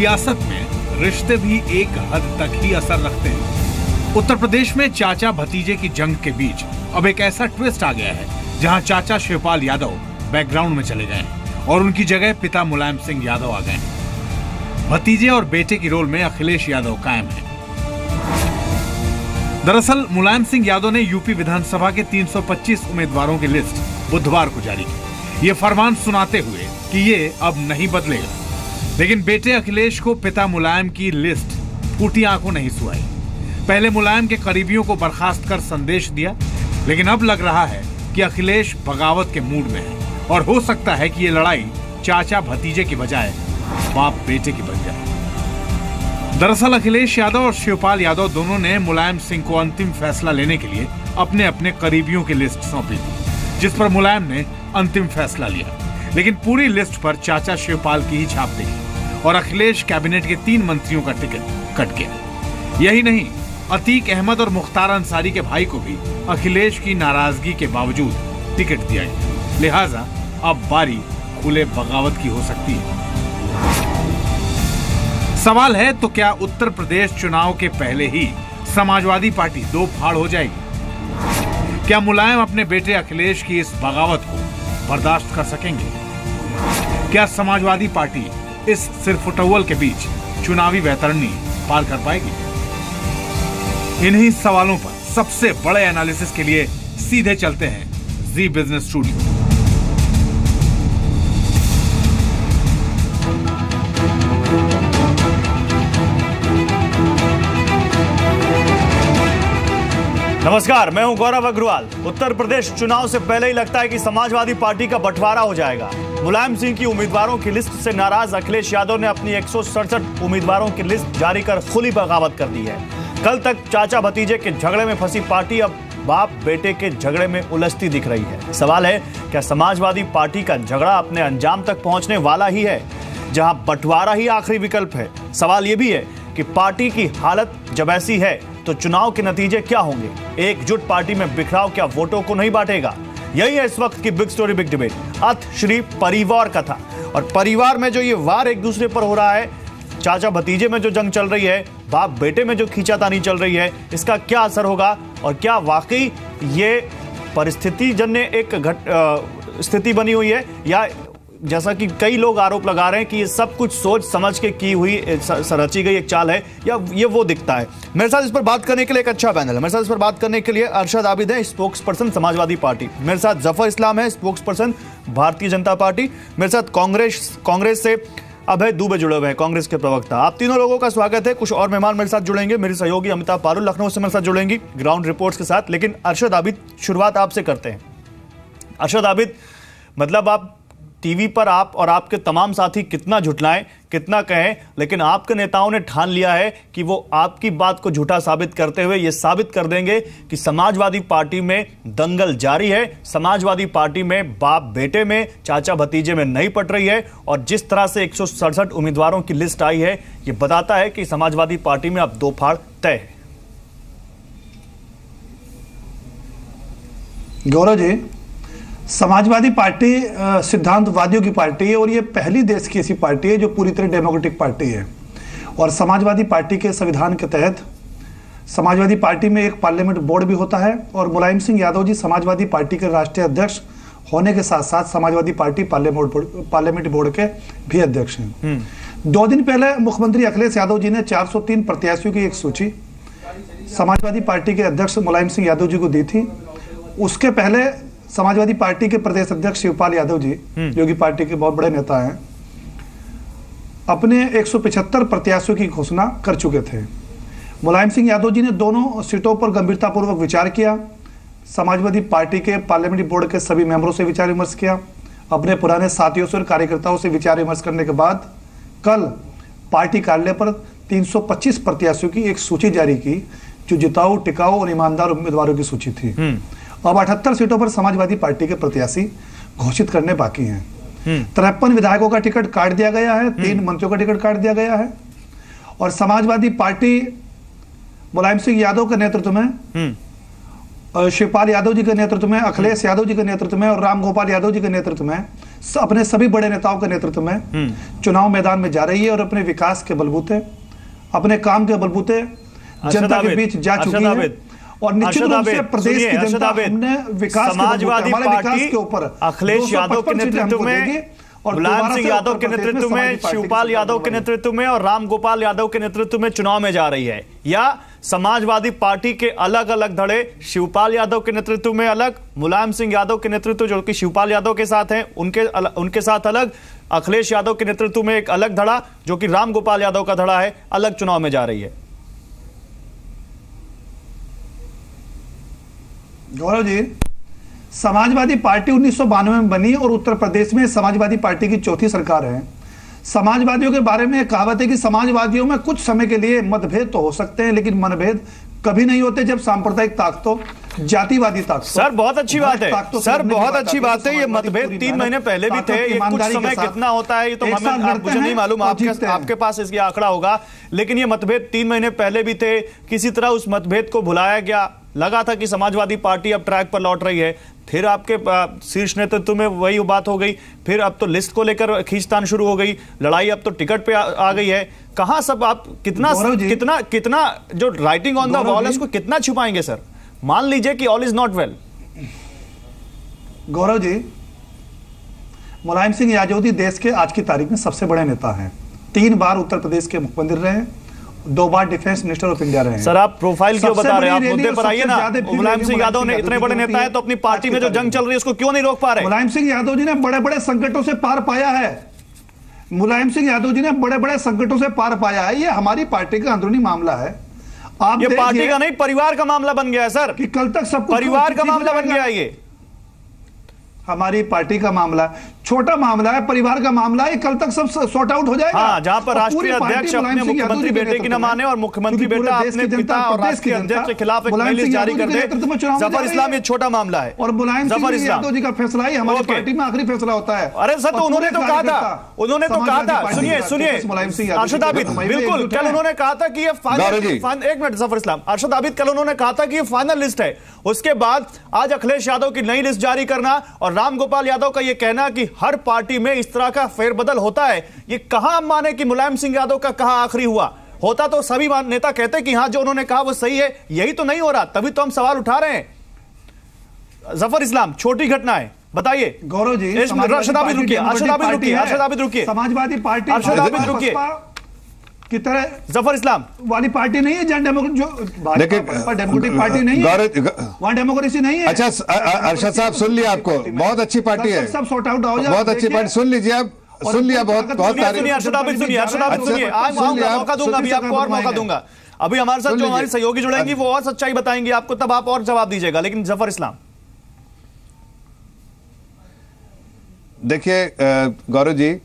सियासत में रिश्ते भी एक हद तक ही असर रखते हैं। उत्तर प्रदेश में चाचा भतीजे की जंग के बीच अब एक ऐसा ट्विस्ट आ गया है जहां चाचा शिवपाल यादव बैकग्राउंड में चले गए और उनकी जगह पिता मुलायम सिंह यादव आ गए। भतीजे और बेटे की रोल में अखिलेश यादव कायम है। दरअसल मुलायम सिंह यादव ने यूपी विधानसभा के 325 उम्मीदवारों की लिस्ट बुधवार को जारी की। ये फरमान सुनाते हुए कि ये अब नहीं बदलेगा, लेकिन बेटे अखिलेश को पिता मुलायम की लिस्ट फूटी आंखों नहीं सुहाई। पहले मुलायम के करीबियों को बर्खास्त कर संदेश दिया, लेकिन अब लग रहा है कि अखिलेश बगावत के मूड में है और हो सकता है कि ये लड़ाई चाचा भतीजे की बजाय बाप बेटे की बन जाए। दरअसल अखिलेश यादव और शिवपाल यादव दोनों ने मुलायम सिंह को अंतिम फैसला लेने के लिए अपने अपने करीबियों की लिस्ट सौंपी थी, जिस पर मुलायम ने अंतिम फैसला लिया। लेकिन पूरी लिस्ट पर चाचा शिवपाल की ही छाप दिखी और अखिलेश कैबिनेट के 3 मंत्रियों का टिकट कट गया। यही नहीं, अतीक अहमद और मुख्तार अंसारी के भाई को भी अखिलेश की नाराजगी के बावजूद टिकट दिया गया। लिहाजा अब बारी खुले बगावत की हो सकती है। सवाल है तो क्या उत्तर प्रदेश चुनाव के पहले ही समाजवादी पार्टी दो फाड़ हो जाएगी? क्या मुलायम अपने बेटे अखिलेश की इस बगावत को बर्दाश्त कर सकेंगे? क्या समाजवादी पार्टी इस सिरफुटौल के बीच चुनावी वैतरणी पार कर पाएगी? इन्हीं सवालों पर सबसे बड़े एनालिसिस के लिए सीधे चलते हैं जी बिजनेस स्टूडियो। नमस्कार, मैं हूं गौरव अग्रवाल। उत्तर प्रदेश चुनाव से पहले ही लगता है कि समाजवादी पार्टी का बंटवारा हो जाएगा। मुलायम सिंह की उम्मीदवारों की लिस्ट से नाराज अखिलेश यादव ने अपनी 167 उम्मीदवारों की लिस्ट जारी कर खुली बगावत कर दी है। कल तक चाचा भतीजे के झगड़े में फंसी पार्टी अब बाप बेटे के झगड़े में उलझती दिख रही है। सवाल है, क्या समाजवादी पार्टी का झगड़ा अपने अंजाम तक पहुंचने वाला ही है, जहां बंटवारा ही आखिरी विकल्प है? सवाल यह भी है कि पार्टी की हालत जब ऐसी है तो चुनाव के नतीजे क्या होंगे? एकजुट पार्टी में बिखराव क्या वोटों को नहीं बांटेगा? यही है इस वक्त की बिग स्टोरी बिग डिबेट, अथ श्री परिवार कथा। और परिवार में जो ये वार एक दूसरे पर हो रहा है, चाचा भतीजे में जो जंग चल रही है, बाप बेटे में जो खींचातानी चल रही है, इसका क्या असर होगा? और क्या वाकई ये परिस्थिति जन्य एक स्थिति बनी हुई है, या जैसा कि कई लोग आरोप लगा रहे हैं कि ये सब कुछ सोच समझ के की हुई रची गई एक चाल है, या ये वो दिखता है? मेरे साथ इस पर बात करने के लिए एक अच्छा पैनल है। मेरे साथ इस पर बात करने के लिए अरशद आबिद है, स्पोक्स पर्सन समाजवादी पार्टी। मेरे साथ जफर इस्लाम है, spokes person Bharatiya Janata party. मेरे साथ कांग्रेस से अभय दुबे जुड़े हुए हैं, कांग्रेस के प्रवक्ता। आप तीनों लोगों का स्वागत है। कुछ और मेहमान मेरे साथ जुड़ेंगे, मेरी सहयोगी अमिता पारुल लखनऊ से मेरे साथ जुड़ेंगी ग्राउंड रिपोर्ट्स के साथ। लेकिन अरशद आबिद, शुरुआत आपसे करते हैं। अरशद आबिद, मतलब आप टीवी पर आप और आपके तमाम साथी कितना झुठलाएं, कितना कहें, लेकिन आपके नेताओं ने ठान लिया है कि वो आपकी बात को झूठा साबित करते हुए ये साबित कर देंगे कि समाजवादी पार्टी में दंगल जारी है, समाजवादी पार्टी में बाप बेटे में, चाचा भतीजे में नहीं पट रही है। और जिस तरह से 167 उम्मीदवारों की लिस्ट आई है, ये बताता है कि समाजवादी पार्टी में अब दो फाड़ तय है। गौरव जी, समाजवादी पार्टी सिद्धांतवादियों की पार्टी है और ये पहली देश की ऐसी पार्टी है जो पूरी तरह डेमोक्रेटिक पार्टी है। और समाजवादी पार्टी के संविधान के तहत समाजवादी पार्टी में एक पार्लियामेंट बोर्ड भी होता है और मुलायम सिंह यादव जी समाजवादी पार्टी के राष्ट्रीय अध्यक्ष होने के साथ साथ समाजवादी पार्टी पार्लियामेंट बोर्ड के भी अध्यक्ष हैं। 2 दिन पहले मुख्यमंत्री अखिलेश यादव जी ने 403 प्रत्याशियों की एक सूची समाजवादी पार्टी के अध्यक्ष मुलायम सिंह यादव जी को दी थी। उसके पहले समाजवादी पार्टी के प्रदेश अध्यक्ष शिवपाल यादव जी, जो कि पार्टी के बहुत बड़े नेता हैं, अपने 175 प्रत्याशियों की घोषणा कर चुके थे। मुलायम सिंह यादव जी ने दोनों सीटों पर गंभीरतापूर्वक विचार किया, समाजवादी पार्टी के पार्लियामेंट्री बोर्ड के सभी मेंबरों से विचार विमर्श किया, अपने पुराने साथियों से और कार्यकर्ताओं से विचार विमर्श करने के बाद कल पार्टी कार्यालय पर 325 प्रत्याशियों की एक सूची जारी की, जो जिताऊ, टिकाऊ और ईमानदार उम्मीदवारों की सूची थी। अब 78 सीटों पर समाजवादी पार्टी के प्रत्याशी घोषित करने बाकी हैं। 53 विधायकों का टिकट काट दिया गया है, 3 मंत्रियों का टिकट काट दिया गया है। और समाजवादी पार्टी मुलायम सिंह यादव के नेतृत्व में, शिवपाल यादव जी के नेतृत्व में, अखिलेश यादव जी के नेतृत्व में और राम गोपाल यादव जी के नेतृत्व में अपने सभी बड़े नेताओं के नेतृत्व में चुनाव मैदान में जा रही है और अपने विकास के बलबूते, अपने काम के बलबूते जनता के बीच जा चुकी है। और निश्चित रूप से प्रदेश की जनता हमने विकास समाजवादी पार्टी के ऊपर अखिलेश यादव के नेतृत्व में, मुलायम सिंह यादव के नेतृत्व में, शिवपाल यादव के नेतृत्व में और राम गोपाल यादव के नेतृत्व में चुनाव में जा रही है, या समाजवादी पार्टी के अलग अलग धड़े, शिवपाल यादव के नेतृत्व में अलग, मुलायम सिंह यादव के नेतृत्व जो कि शिवपाल यादव के साथ हैं उनके साथ अलग, अखिलेश यादव के नेतृत्व में एक अलग धड़ा जो कि राम गोपाल यादव का धड़ा है, अलग चुनाव में जा रही है? गौरव जी, समाजवादी पार्टी 1992 में बनी और उत्तर प्रदेश में समाजवादी पार्टी की चौथी सरकार है। समाजवादियों के बारे में कहावत है कि समाजवादियों में कुछ समय के लिए मतभेद तो हो सकते हैं, लेकिन मनभेद कभी नहीं होते जब सांप्रदायिक ताकतों, जातिवादी ताकतों। सर बहुत अच्छी बात है, सर बहुत अच्छी बात है। ये मतभेद 3 महीने पहले भी थे, ये कुछ समय कितना होता है ये तो मुझे नहीं मालूम, आपके पास इसकी आंकड़ा होगा, लेकिन ये मतभेद 3 महीने पहले भी थे। किसी तरह उस मतभेद को भुलाया गया, लगा था कि समाजवादी पार्टी अब ट्रैक पर लौट रही है। फिर आपके शीर्ष नेतृत्व में वही बात हो गई, फिर अब तो लिस्ट को लेकर खींचतान शुरू हो गई, लड़ाई अब तो टिकट पे आ गई है। कहां सब आप कितना जो राइटिंग ऑन द वॉल है उसको कितना छुपाएंगे सर? मान लीजिए कि all is not well. Gaurav ji, Mulayam Singh Yadav ji देश के आज की तारीख में सबसे बड़े नेता हैं। 3 बार उत्तर प्रदेश के मुख्यमंत्री रहे, 2 बार डिफेंस मिनिस्टर ऑफ इंडिया रहे हैं। सर आप प्रोफाइल क्यों बता रहे हैं? आप मुद्दे पर आइए ना। मुलायम सिंह यादव ने इतने बड़े नेता है तो अपनी पार्टी में जो जंग चल रही है उसको क्यों नहीं रोक पा रहे? मुलायम सिंह यादव जी ने बड़े बड़े संकटों से पार पाया है। मुलायम सिंह यादव जी ने बड़े बड़े संकटों से पार पाया है। ये हमारी पार्टी का अंदरूनी मामला है। आप ये पार्टी का नहीं, परिवार का मामला बन गया है सर, कि कल तक सब परिवार का मामला बन गया है। ये हमारी पार्टी का मामला है, छोटा मामला है, परिवार का मामला है, कल तक सब सॉर्ट आउट हो जाएगा। हाँ, जहां पर राष्ट्रीय अध्यक्ष अपने मुख्यमंत्री बेटे की न माने और मुख्यमंत्री बेटा अपने पिता और राष्ट्रीय अध्यक्ष के खिलाफ एक नई लिस्ट जारी कर दे, जफर इस्लाम ये छोटा मामला है। और मुलायम सिंह यादव जी का फैसला ही हमारी पार्टी में आखिरी फैसला होता है। अरे सर, तो उन्होंने तो कहा था, सुनिए अरशद आबिद, बिल्कुल कल उन्होंने कहा था कि ये फाइनल, एक मिनट जफर इस्लाम, अरशद आबिद कल उन्होंने कहा था कि ये फाइनल लिस्ट है। उसके बाद आज अखिलेश यादव की नई लिस्ट जारी करना और राम गोपाल यादव का यह कहना कि हर पार्टी में इस तरह का फेरबदल होता है, ये कहां माने कि मुलायम सिंह यादव का कहां आखिरी हुआ होता तो सभी नेता कहते कि हां जो उन्होंने कहा वो सही है। यही तो नहीं हो रहा, तभी तो हम सवाल उठा रहे हैं। जफर इस्लाम, छोटी घटना है, बताइए। गौरव जी, अरशद आबिद रुकिए, समाजवादी पार्टी अरशद आबिद रुकिए की तरह जफर इस्लाम वाली पार्टी नहीं है जन डेमोक्रेटिक पार्टी नहीं है, वहां डेमोक्रेसी नहीं है। अच्छा अरशद साहब, सुन लिया, आपको बहुत अच्छी पार्टी है, सब सॉर्ट आउट हो जाए, बहुत अच्छी पार्टी, सुन लीजिए आप, सुन लिया, बहुत सुनिए। अरशद आबिद सुनिए, मौका दूंगा, अभी आपको और मौका दूंगा। अभी हमारे साथ जो हमारी सहयोगी जुड़ेंगी वो और सच्चाई बताएंगी आपको, तब आप और जवाब दीजिएगा। लेकिन जफर इस्लाम, देखिए गौरव जी,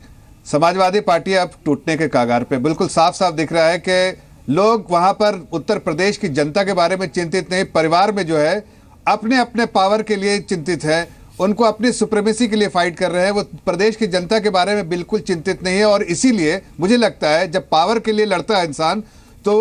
समाजवादी पार्टी अब टूटने के कागार पे, बिल्कुल साफ साफ दिख रहा है कि लोग वहां पर उत्तर प्रदेश की जनता के बारे में चिंतित नहीं, परिवार में जो है अपने अपने पावर के लिए चिंतित है, उनको अपनी सुप्रीमेसी के लिए फाइट कर रहे हैं, वो प्रदेश की जनता के बारे में बिल्कुल चिंतित नहीं है। और इसीलिए मुझे लगता है जब पावर के लिए लड़ता है इंसान तो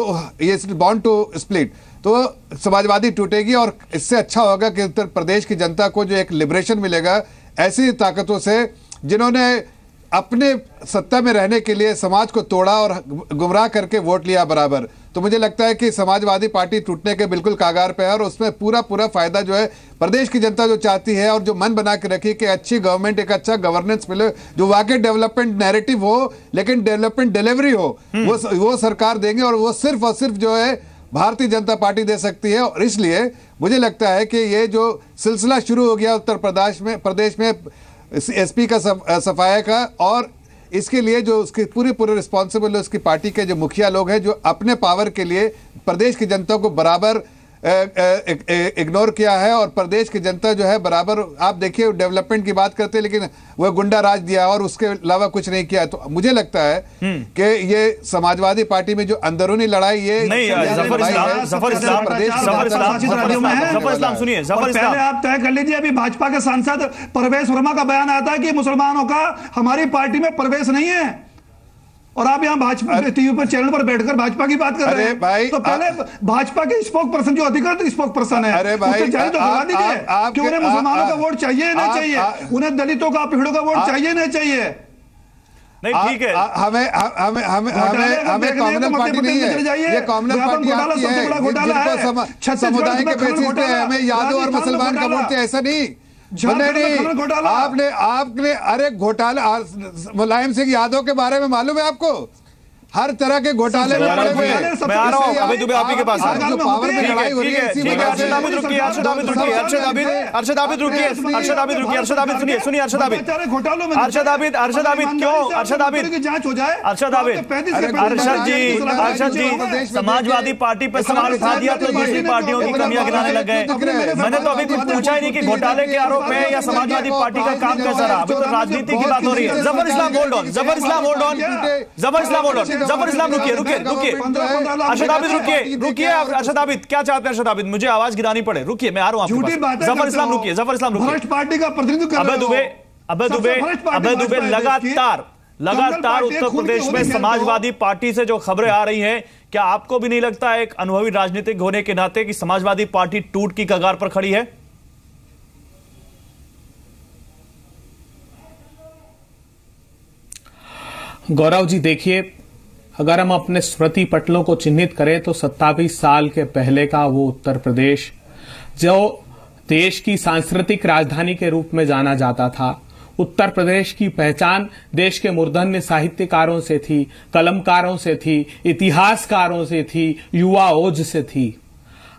ये बॉन्ड टू स्प्लिट, तो समाजवादी टूटेगी और इससे अच्छा होगा कि उत्तर प्रदेश की जनता को जो एक लिबरेशन मिलेगा ऐसी ताकतों से जिन्होंने अपने सत्ता में रहने के लिए समाज को तोड़ा और गुमराह करके वोट लिया बराबर। तो मुझे लगता है कि समाजवादी पार्टी टूटने के बिल्कुल कागार पे है और उसमें पूरा फायदा जो है प्रदेश की जनता जो चाहती है और जो मन बना के रखी कि अच्छी गवर्नमेंट, एक अच्छा गवर्नेंस मिले, जो वाकई डेवलपमेंट नैरेटिव हो लेकिन डेवलपमेंट डिलीवरी हो, वो सरकार देंगे और वो सिर्फ जो है भारतीय जनता पार्टी दे सकती है। और इसलिए मुझे लगता है कि ये जो सिलसिला शुरू हो गया उत्तर प्रदेश में एसपी का सफाया का, और इसके लिए जो उसके पूरे रिस्पॉन्सिबल है उसकी पार्टी के जो मुखिया लोग हैं जो अपने पावर के लिए प्रदेश की जनता को बराबर इग्नोर किया है। और प्रदेश की जनता जो है बराबर, आप देखिए डेवलपमेंट की बात करते हैं लेकिन वह गुंडा राज दिया और उसके अलावा कुछ नहीं किया। तो मुझे लगता है कि ये समाजवादी पार्टी में जो अंदरूनी लड़ाई ये नहीं, जफर इस्लाम सुनिए, पहले आप तय कर लीजिए। अभी भाजपा के सांसद परवेश वर्मा का बयान आता है कि मुसलमानों का हमारी पार्टी में प्रवेश नहीं है। और आप यहाँ भाजपा टीवी पर चैनल पर बैठकर भाजपा की बात कर रहे हैं भाई, तो पहले भाजपा के स्पोक पर्सन जो अधिकृत स्पोक पर्सन है, अरे भाई, उससे जारी तो करवा दीजिए कि उन्हें मुसलमानों का वोट चाहिए नहीं चाहिए, उन्हें दलितों का पीड़ों का वोट चाहिए नहीं चाहिए। नहीं ठीक है, हमें कॉम्युनल पार्टी नहीं है, ये कॉम्युनल पार्टी आपकी है, जिनको समुदाय के बेसिस पे हमें यादव और मुसलमान का वोट चाहिए, ऐसा नहीं। आपने अरे घोटाला मुलायम सिंह यादव के बारे में मालूम है आपको? हर तरह के घोटाले में पड़े हुए हैं। मैं आ रहा हूं अभी दुबे आप ही के पास जो पावर में लड़ाई हो रही है इसी वजह से। अरशद आबिद रुकिए, अरशद आबिद रुकिए, अरशद आबिद रुकिए, अरशद आबिद रुकिए, अरशद आबिद सुनिए, सुनिए अरशद आबिद, अरशद आबिद, अरशद आबिद क्यों, अरशद आबिद की जांच हो जाए, अरशद आबिद, अरशद जी समाजवादी पार्टी पर सवाल उठा दिया तो दूसरी पार्टियों की कमियां गिनाने लग गए। मैंने तो अभी कुछ पूछा ही नहीं कि घोटाले के आरोप है या समाजवादी पार्टी का काम कैसा रहा, अभी तो राजनीति की बात हो रही है। Zafar Islam hold on, Zafar Islam hold on, Zafar Islam hold on, Zafar Islam रुकिए, रुकिए, रुकिए, अरशद आबिद रुकिए, रुकिए, अरशद आबिद क्या चाहते हैं? अरशद आबिद मुझे आवाज गिरानी पड़े, रुकिए मैं आ रहा हूं आपके पास। जफर इस्लाम रुकिए, जफर इस्लाम रुकिए, पार्टी का प्रतिनिधित्व अबे दुबे लगातार उत्तर प्रदेश में समाजवादी पार्टी से जो खबरें आ रही हैं, क्या आपको भी नहीं लगता है एक अनुभवी राजनीतिक होने के नाते कि समाजवादी पार्टी टूट की कगार पर खड़ी है? गौरव जी देखिए, अगर हम अपने स्मृति पटलों को चिन्हित करें तो 27 साल के पहले का वो उत्तर प्रदेश जो देश की सांस्कृतिक राजधानी के रूप में जाना जाता था, उत्तर प्रदेश की पहचान देश के मूर्धन्य साहित्यकारों से थी, कलमकारों से थी, इतिहासकारों से थी, युवा ओज से थी।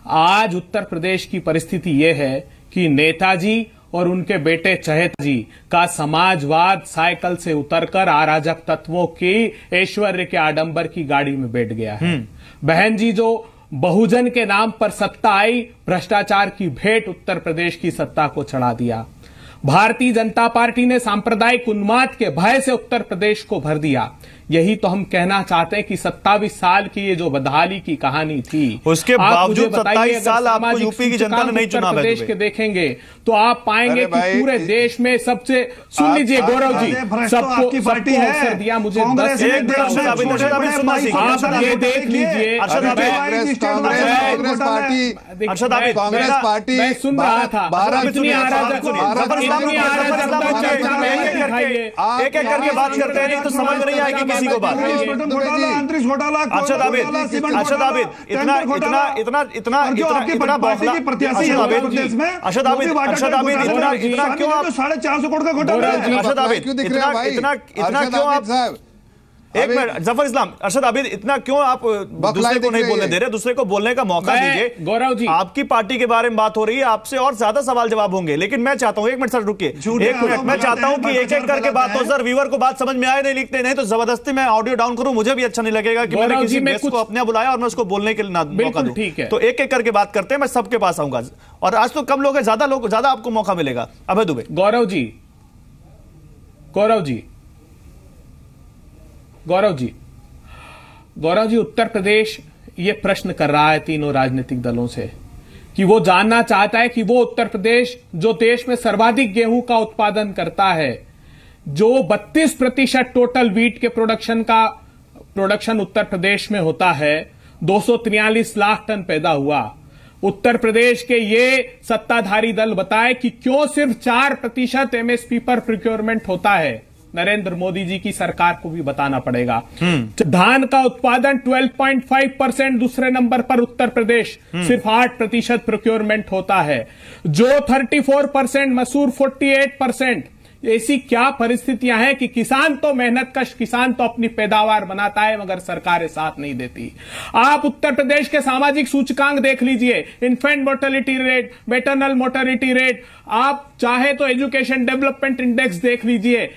आज उत्तर प्रदेश की परिस्थिति यह है कि नेताजी और उनके बेटे चहेता जी का समाजवाद साइकिल से उतरकर अराजक तत्वों की ऐश्वर्य के आडंबर की गाड़ी में बैठ गया है। बहन जी जो बहुजन के नाम पर सत्ता आई, भ्रष्टाचार की भेंट उत्तर प्रदेश की सत्ता को चढ़ा दिया। भारतीय जनता पार्टी ने सांप्रदायिक उन्माद के भय से उत्तर प्रदेश को भर दिया। यही तो हम कहना चाहते हैं कि 27 साल की ये जो बदहाली की कहानी थी, उसके बावजूद 27 साल आपको यूपी की जनता ने नहीं चुना। प्रदेश के देखेंगे तो आप पाएंगे कि पूरे देश में सबसे, सुन लीजिए गौरव जी, सबको अवसर दिया। मुझे 10 आप ये देख लीजिए, कांग्रेस पार्टी मैं सुन रहा था, एक एक करके बात करते हैं, नहीं तो समझ नहीं आएगी किसी को बात। अरशद आबिद इतना इतना इतना इतना इतना बौखला, अरशद आबिद इतना क्यों आप 450 करोड़ का घोटाला, अरशद आबिद इतना क्यों आप, एक मिनट जफर इस्लाम, अरशद आबिद इतना क्यों आप दूसरे को नहीं बोलने दे रहे? दूसरे को बोलने का मौका दीजिए। गौरव जी, आपकी पार्टी के बारे में बात हो रही है, आपसे और ज्यादा सवाल जवाब होंगे, लेकिन मैं चाहता हूं, एक मिनट सर रुकिए, एक मिनट, मैं चाहता हूं कि एक एक करके बात हो सर। व्यूअर को बात समझ में आए नहीं लिखते, नहीं तो जबरदस्ती मैं ऑडियो डाउन करूं, मुझे भी अच्छा नहीं लगेगा कि मैंने किसी गेस्ट को अपने बुलाया और मैं उसको बोलने के लिए मौका दूं। तो एक एक करके बात करते हैं, मैं सबके पास आऊंगा, और आज तो कम लोग हैं, ज्यादा आपको मौका मिलेगा। अभय दुबे। गौरव जी, उत्तर प्रदेश ये प्रश्न कर रहा है तीनों राजनीतिक दलों से कि वो जानना चाहता है कि वो उत्तर प्रदेश जो देश में सर्वाधिक गेहूं का उत्पादन करता है, जो 32% टोटल व्हीट के प्रोडक्शन उत्तर प्रदेश में होता है, 243 लाख टन पैदा हुआ। उत्तर प्रदेश के ये सत्ताधारी दल बताए कि क्यों सिर्फ 4% एमएसपी पर प्रोक्योरमेंट होता है। नरेंद्र मोदी जी की सरकार को भी बताना पड़ेगा। धान का उत्पादन 12.5%, दूसरे नंबर पर उत्तर प्रदेश, सिर्फ 8% प्रोक्योरमेंट होता है। जो 34%, मसूर 48%। ऐसी क्या परिस्थितियां हैं कि किसान तो मेहनतकश, किसान तो अपनी पैदावार बनाता है मगर सरकारें साथ नहीं देती। आप उत्तर प्रदेश के सामाजिक सूचकांक देख लीजिए, infant mortality rate, maternal mortality rate, आप चाहे तो एजुकेशन डेवलपमेंट इंडेक्स देख लीजिए।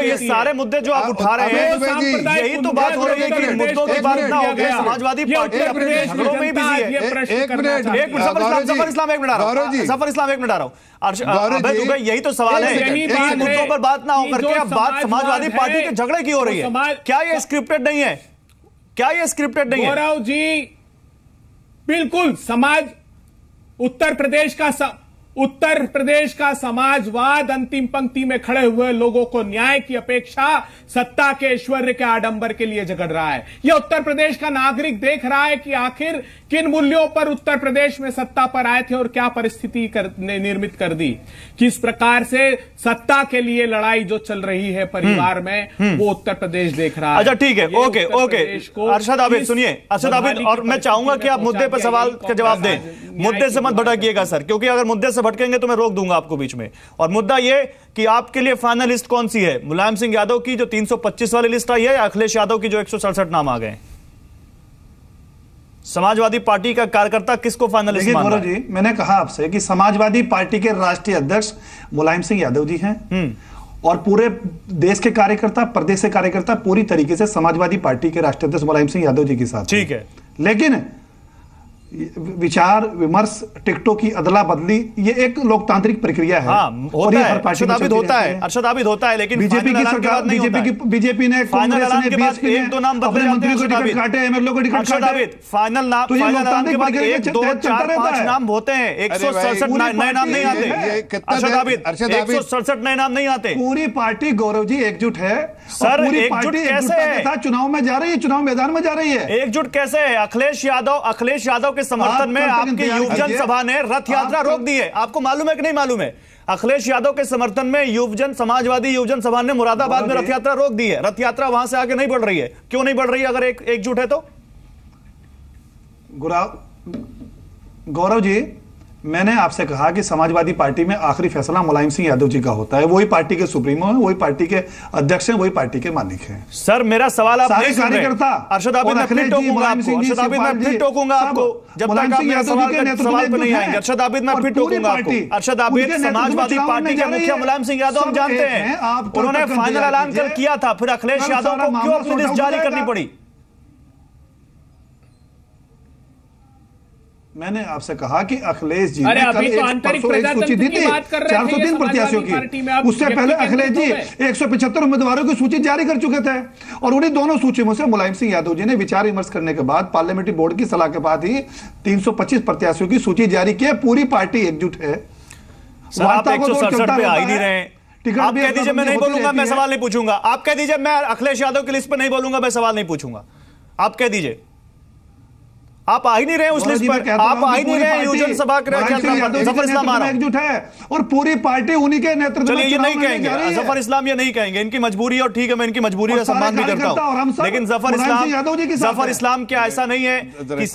ये सारे मुद्दे जो आप उठा रहे हैं, यही तो बात हो रही है कि मुद्दों की बात ना हो गई। समाजवादी पार्टी अपने झगड़ों में ही बिजी है। जफर इस्लाम एक मिनट आ रहा हूं। यही तो सवाल है, इन मुद्दों पर बात ना हो करके अब बात समाजवादी पार्टी के झगड़े की हो रही है। क्या ये स्क्रिप्टेड नहीं है? क्या ये स्क्रिप्टेड नहीं है? गौरव जी, बिल्कुल उत्तर प्रदेश का समाजवाद अंतिम पंक्ति में खड़े हुए लोगों को न्याय की अपेक्षा सत्ता के ऐश्वर्य के आडंबर के लिए झगड़ रहा है। यह उत्तर प्रदेश का नागरिक देख रहा है कि आखिर किन मूल्यों पर उत्तर प्रदेश में सत्ता पर आए थे और क्या परिस्थिति ने निर्मित कर दी। किस प्रकार से सत्ता के लिए लड़ाई जो चल रही है परिवार में, वो उत्तर प्रदेश देख रहा है। अच्छा ठीक है, ओके अरशद आबिद सुनिए, अरशद आबिद, और मैं चाहूंगा कि आप मुद्दे पर सवाल का जवाब दें, मुद्दे से मत भटकिएगा सर, क्योंकि अगर मुद्दे से भटकेंगे तो मैं रोक दूंगा आपको बीच में। और मुद्दा यह कि आपके लिए फाइनल लिस्ट कौन सी है, मुलायम सिंह यादव की जो 325 वाली लिस्ट आई है या अखिलेश यादव की जो 167 नाम आ गए? समाजवादी पार्टी का कार्यकर्ता किसको फाइनल लिस्ट मान रहा है? जी, मैंने कहा आपसे कि समाजवादी पार्टी के राष्ट्रीय अध्यक्ष मुलायम सिंह यादव जी हैं और पूरे देश के कार्यकर्ता, प्रदेश के कार्यकर्ता पूरी तरीके से समाजवादी पार्टी के राष्ट्रीय अध्यक्ष मुलायम सिंह यादव जी के साथ। ठीक है, लेकिन विचार विमर्श, टिकटों की अदला बदली, ये एक लोकतांत्रिक प्रक्रिया है। और ये हर पार्टी में होता है, अरशद आबिद होता है, लेकिन बीजेपी की सरकार, बीजेपी ने फाइनल ऐलान के बाद एक दो नाम बदले जाते हैं, टिकट काटे, एमएलए को टिकट काटे, फाइनल नाम, फाइनल ऐलान के बाद 1 2 4 5 नाम होते हैं, 167 नए नाम नहीं आते। अरशद आबिद 167 नए नाम नहीं आते। पूरी पार्टी गौरव जी एकजुट है सर, एकजुट कैसे है? चुनाव में जा रही है, चुनाव मैदान में जा रही है, एकजुट कैसे है? अखिलेश यादव के समर्थन में आपकी युवजन सभा ने रथ यात्रा रोक दी है, आपको मालूम है कि नहीं मालूम है? अखिलेश यादव के समर्थन में समाजवादी युवजन सभा ने मुरादाबाद में रथ यात्रा रोक दी है। रथ यात्रा वहां से आगे नहीं बढ़ रही है, क्यों नहीं बढ़ रही है अगर एकजुट है तो? गौरव जी, मैंने आपसे कहा कि समाजवादी पार्टी में आखिरी फैसला मुलायम सिंह यादव जी का होता है, वही पार्टी के सुप्रीमो हैं, वही पार्टी के अध्यक्ष हैं, वही पार्टी के मालिक हैं। सर मेरा सवाल आप नहीं सुन रहे। अरशद आबिद, मैं फिर टोकूंगा आपको, अरशद आबिद मैं फिर टोकूंगा आपको, जब तक आप मेरे सवाल पर नहीं आएंगे। अरशद आबिद मैं फिर टोकूंगा आपको। अरशद आबिद, समाजवादी पार्टी के मुखिया मुलायम सिंह यादव हम जानते हैं, उन्होंने फाइनल ऐलान कर किया था, फिर अखिलेश यादव को क्यों अपनी लिस्ट जारी करनी पड़ी? मैंने आपसे कहा कि अखिलेश जी ने कल एक सूची दी थी 403 प्रत्याशियों की, उससे पहले अखिलेश जी 175 उम्मीदवारों की सूची जारी कर चुके थे और उन्हीं दोनों सूचियों से मुलायम सिंह यादव जी ने विचार विमर्श करने के बाद पार्लियामेंट्री बोर्ड की सलाह के बाद ही 325 प्रत्याशियों की सूची जारी की। पूरी पार्टी एकजुट है। आप 167 पे आ ही नहीं रहे। आप कह दीजिए मैं नहीं बोलूंगा, मैं सवाल नहीं पूछूंगा। आप कह दीजिए मैं अखिलेश यादव की लिस्ट पर नहीं बोलूंगा, मैं सवाल नहीं पूछूंगा। आप कह दीजिए, आप आ ही नहीं रहे उस लिस्ट पर, आप आ ही नहीं रहे युवजन सभा के जफर इस्लाम आ रहा है, एकजुट है और पूरी पार्टी उन्हीं के नेतृत्व में। ये नहीं कहेंगे जफर इस्लाम, ये नहीं कहेंगे, इनकी मजबूरी है और ठीक है, मैं इनकी मजबूरी का सम्मान भी करता हूं, लेकिन जफर इस्लाम क्या ऐसा नहीं है कि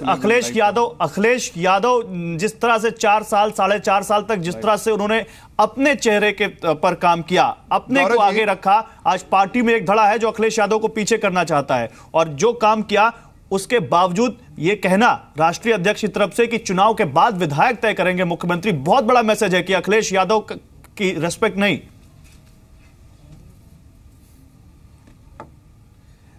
अखिलेश यादव जिस तरह से 4 साल 4.5 साल तक जिस तरह से उन्होंने अपने चेहरे के पर काम किया, अपने को आगे रखा, आज पार्टी में एक धड़ा है जो अखिलेश यादव को पीछे करना चाहता है और जो काम किया उसके बावजूद यह कहना राष्ट्रीय अध्यक्ष की तरफ से कि चुनाव के बाद विधायक तय करेंगे मुख्यमंत्री, बहुत बड़ा मैसेज है कि अखिलेश यादव की रिस्पेक्ट नहीं।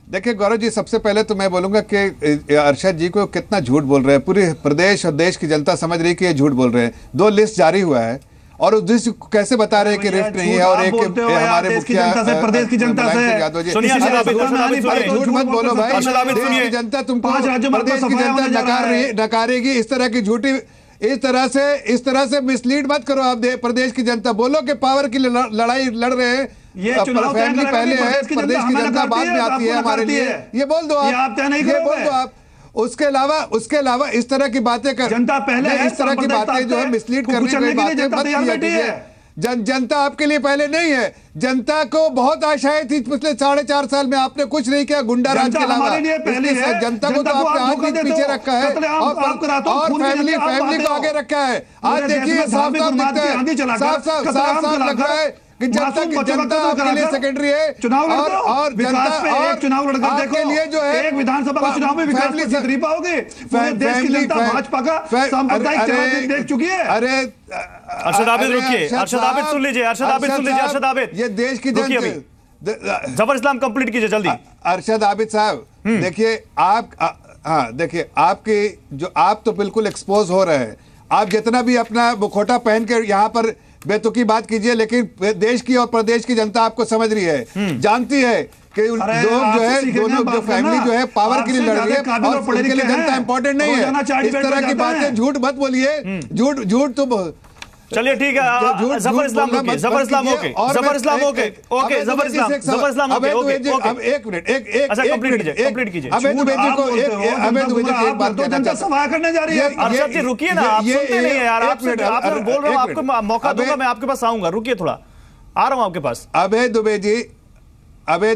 देखिए गौरव जी, सबसे पहले तो मैं बोलूंगा कि अरशद जी को कितना झूठ बोल रहे हैं। पूरे प्रदेश और देश की जनता समझ रही है कि ये झूठ बोल रहे हैं। 2 लिस्ट जारी हुआ है और उद्देश्य कैसे बता रहे हैं कि रिफ्ट नहीं है और एक हमारे मुखिया प्रदेश की जनता से झूठ मत बोलो भाई। देश की जनता तुमको, प्रदेश की जनता नकारेगी। इस तरह की झूठी, इस तरह से मिसलीड मत करो। आप प्रदेश की जनता बोलो कि पावर की लड़ाई लड़ रहे हैं, ये फैमिली पहले है, प्रदेश की जनता बाद में आती है हमारे लिए। ये बोल दो आप, ये बोल दो आप। उसके अलावा इस तरह की बातें कर, जनता पहले है, इस तरह की बातें जो है मिसलीड करने की बातें मत किया कीजिए। जनता आपके लिए पहले नहीं है। जनता को बहुत आशाएं थी पिछले 4.5 साल में, आपने कुछ नहीं किया गुंडा राज के अलावा। जनता को तो आपने आज पीछे रखा है और फैमिली को आगे रखा है। आज देखिए साफ साफ दिखता है, साफ लग रहा है कि जनता आपके लिए सेकेंडरी है। चुनाव और चुनाव लड़कर देखो, लिए जो है एक विधानसभा का चुनाव में विकास में जीत पाओगे। देश की जनता भाजपा का सांप्रदायिक चेहरा देख चुकी है। अरे अरशद आबिद रुकिए, अरशद आबिद सुन लीजिए, अरशद आबिद ये देश की जनता, जफर इस्लाम कंप्लीट कीजिए जल्दी। अरशद आबिद साहब देखिए, देखिए आपके जो, आप तो बिल्कुल एक्सपोज हो रहे हैं। आप जितना भी अपना मुखौटा पहन के यहाँ पर बेतुकी बात कीजिए, लेकिन देश की और प्रदेश की जनता आपको समझ रही है, जानती है कि लोग जो है दोनों जो फैमिली जो है पावर के लिए लड़ रही है और उनके लिए जनता इंपॉर्टेंट नहीं है। इस तरह की बातें झूठ मत बोलिए, झूठ तो चलिए ठीक है। जफर इस्लाम okay, Zafar Islam okay, Zafar Islam okay, okay Zafar Islam, Zafar Islam okay, okay अब एक मिनट, एक अच्छा कंप्लीट कीजिए। अवैध दुबे को एक बात कहना चाहता हूं, सवाल करने जा रही है। अरशद जी रुकिए ना, आप सुनते नहीं है यार, आप बोल रहे हो, आपको मौका दूंगा, मैं आपके पास आऊंगा, रुकिए थोड़ा, आ रहा हूं आपके पास। अवैध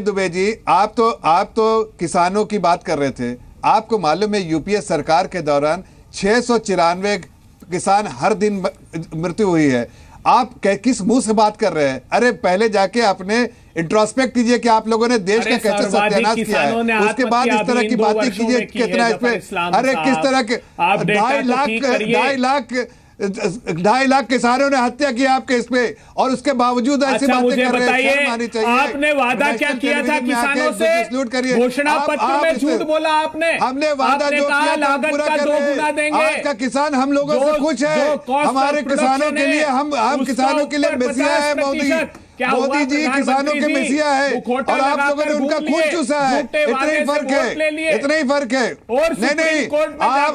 दुबे जी आप तो किसानों की बात कर रहे थे। आपको मालूम है यूपीए सरकार के दौरान 694 किसान हर दिन मृत्यु हुई है। आप किस मुंह से बात कर रहे हैं? अरे पहले जाके अपने इंट्रोस्पेक्ट कीजिए कि आप लोगों ने देश का कैसे सत्यानाश किया है, उसके बाद इस तरह की बातें कीजिए। कितना इस पे, अरे किस तरह के 2.5 लाख किसानों ने हत्या की आपके इस पे, और उसके बावजूद ऐसी बातें कर रहे हैं। आपने वादा क्या किया था किसानों से? घोषणा पत्र में झूठ बोला आपने। हमने वादा जो किया लागत का 2 गुना देंगे। आज का किसान हम लोगों से खुश है। हमारे किसानों के लिए हम किसानों के लिए मेसिया है मोदी जी किसानों के मेसिया है, और आप लोगों ने उनका खून चूसा है। इतना ही फर्क है, इतना ही फर्क है। नहीं,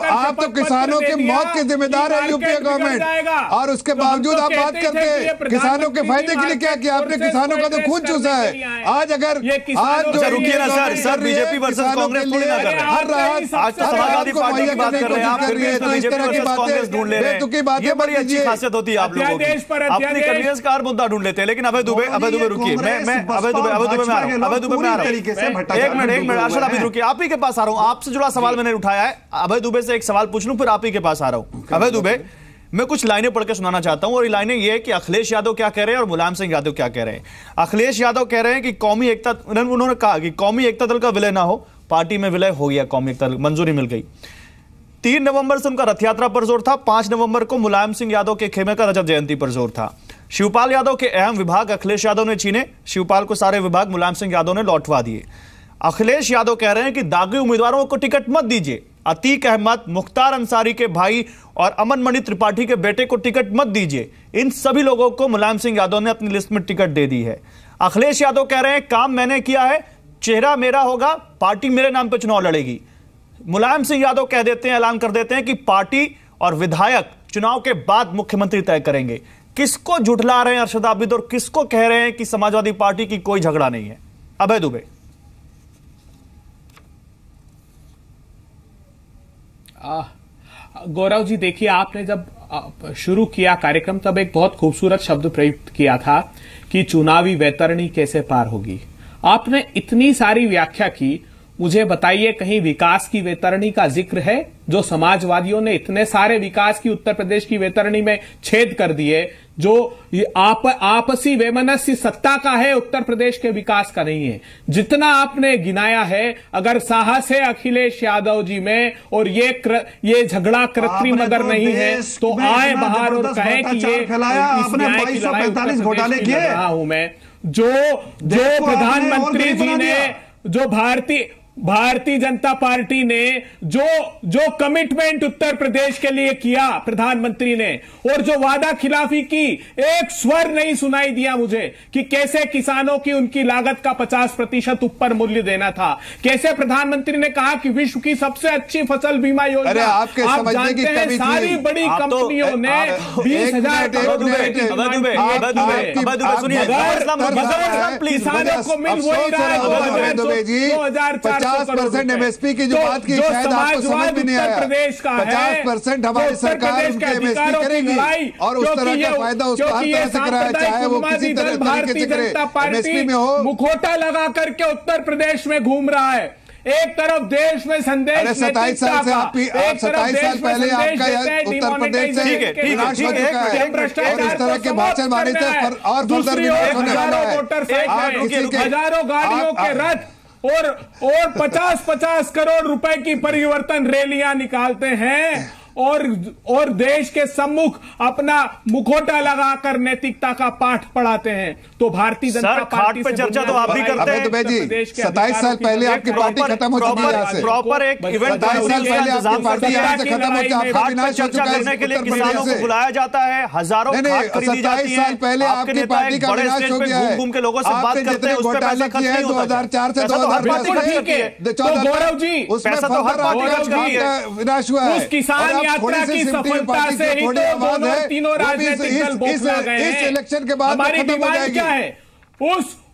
आप तो किसानों के मौत के जिम्मेदार है यूपीए गवर्नमेंट, और उसके बावजूद आप बात करते हैं किसानों के फायदे के लिए क्या किया आपने? किसानों का तो खून चूसा है। आज अगर जो रुकिए ना सर, बीजेपी वर्सेस कांग्रेस थोड़ी ना कर रहे हैं, आज तो समाजवादी पार्टी की बात कर रहे हैं आप, फिर भी बीजेपी वर्सेस कांग्रेस ढूंढ ले रहे हैं। ये बड़ी अच्छी खासियत होती है आप लोगों की, अपनी कन्वीनियंस का हर मुद्दा ढूंढ लेते हैं। लेकिन अभय दुबे रुकिए, मैं अभय दुबे में आ रहा हूं। एक मिनट अरशद, आप रुकिए, आप ही के पास आ रहा हूं। आपसे जुड़ा सवाल मैंने उठाया है, अभय दुबे से एक सवाल पूछ लूं, फिर आप ही के पास आ रहा हूं। अभय दुबे, मैं कुछ लाइनें पढ़ के सुनाना चाहता हूं, और ये लाइनें ये है कि अखिलेश यादव क्या कह रहे हैं और मुलायम सिंह यादव क्या कह रहे हैं। अखिलेश यादव कह रहे हैं कि कौमी एकता, उन्होंने कहा कि कौमी एकता दल का विलय ना हो, पार्टी में विलय हो गया, कौमी एकता दल मंजूरी मिल गई। 3 नवंबर से उनका रथ यात्रा पर जोर था, 5 नवंबर को मुलायम सिंह यादव के खेमे का रजत जयंती पर जोर था। शिवपाल यादव के अहम विभाग अखिलेश यादव ने छीने, शिवपाल को सारे विभाग मुलायम सिंह यादव ने लौटवा दिए। अखिलेश यादव कह रहे हैं कि दागी उम्मीदवारों को टिकट मत दीजिए, अतीक अहमद, मुख्तार अंसारी के भाई और अमन मणि त्रिपाठी के बेटे को टिकट मत दीजिए। इन सभी लोगों को मुलायम सिंह यादव ने अपनी लिस्ट में टिकट दे दी है। अखिलेश यादव कह रहे हैं काम मैंने किया है, चेहरा मेरा होगा, पार्टी मेरे नाम पर चुनाव लड़ेगी। मुलायम सिंह यादव कह देते हैं, ऐलान कर देते हैं कि पार्टी और विधायक चुनाव के बाद मुख्यमंत्री तय करेंगे। किसको झुठला रहे हैं अरशद आबिद, और किसको कह रहे हैं कि समाजवादी पार्टी की कोई झगड़ा नहीं है? अभय दुबे। गौरव जी, देखिए, आपने जब शुरू किया कार्यक्रम तब एक बहुत खूबसूरत शब्द प्रयुक्त किया था कि चुनावी वैतरणी कैसे पार होगी। आपने इतनी सारी व्याख्या की, मुझे बताइए कहीं विकास की वैतरणी का जिक्र है? जो समाजवादियों ने इतने सारे विकास की उत्तर प्रदेश की वैतरणी में छेद कर दिए, जो आपसी वैमनस्य सत्ता का है, उत्तर प्रदेश के विकास का नहीं है। जितना आपने गिनाया है, अगर साहस है अखिलेश यादव जी में और ये झगड़ा कृत्रिम अगर नहीं है तो आए बाहर और कहें कि ये घोटाले किए रहा हूं मैं। जो प्रधानमंत्री जी ने, जो भारतीय जनता पार्टी ने जो कमिटमेंट उत्तर प्रदेश के लिए किया प्रधानमंत्री ने, और जो वादा खिलाफी की, एक स्वर नहीं सुनाई दिया मुझे कि कैसे किसानों की उनकी लागत का 50% ऊपर मूल्य देना था। कैसे प्रधानमंत्री ने कहा कि विश्व की सबसे अच्छी फसल बीमा योजना। आप जानते हैं सारी बड़ी कंपनियों ने 20,000 किसानों को मिल वही रहा है 2,400 50% एमएसपी की जो बात की, शायद आपको समझ भी नहीं आया। 50% हमारी सरकार उनके एमएसपी करेगी, और उस तरह का फायदा उसको हर तरह से कराया, चाहे वो किसी तरीके से करे, एमएसपी में हो। मुखौटा लगा करके उत्तर प्रदेश में घूम रहा है। एक तरफ देश में संदेश, 27 साल से 27 साल पहले आपका उत्तर प्रदेश से विनाश हो चुका है, और इस तरह के भाषण मारे थे, और फर्दर विनाश होने वाला है। हजारों गाड़ियों के रथ और 50-50 करोड़ रुपए की परिवर्तन रैलियां निकालते हैं, और देश के सम्मुख अपना मुखौटा लगाकर नैतिकता का पाठ पढ़ाते हैं। तो भारतीय जनता पार्टी पे चर्चा तो आप भी करते हैं। 27 साल पहले आपकी पार्टी खत्म हो चुकी है। प्रॉपर एक इवेंट 27 साल पहले आपकी पार्टी यहाँ से खत्म हो चुकी है। आपका विनाश हो चुका है। करने के लिए किसानों को बुलाया जाता है, हजारों खाद खरीदी जाती है। 27 साल पहले आपकी पार्टी का विनाश हो गया है। घूम के लोगों से बात करते हैं, उस पे पैसा खर्च नहीं होता। 2004 से 2014 पैसा तो हर पार्टी खर्च करती है। विनाश हुआ है। उस किसान यात्रा की सफलता से ही तो दोनों तीनों राजनीतिक दल बौखला गए हैं। इस इलेक्शन के बाद हमारी डिमांड क्या है?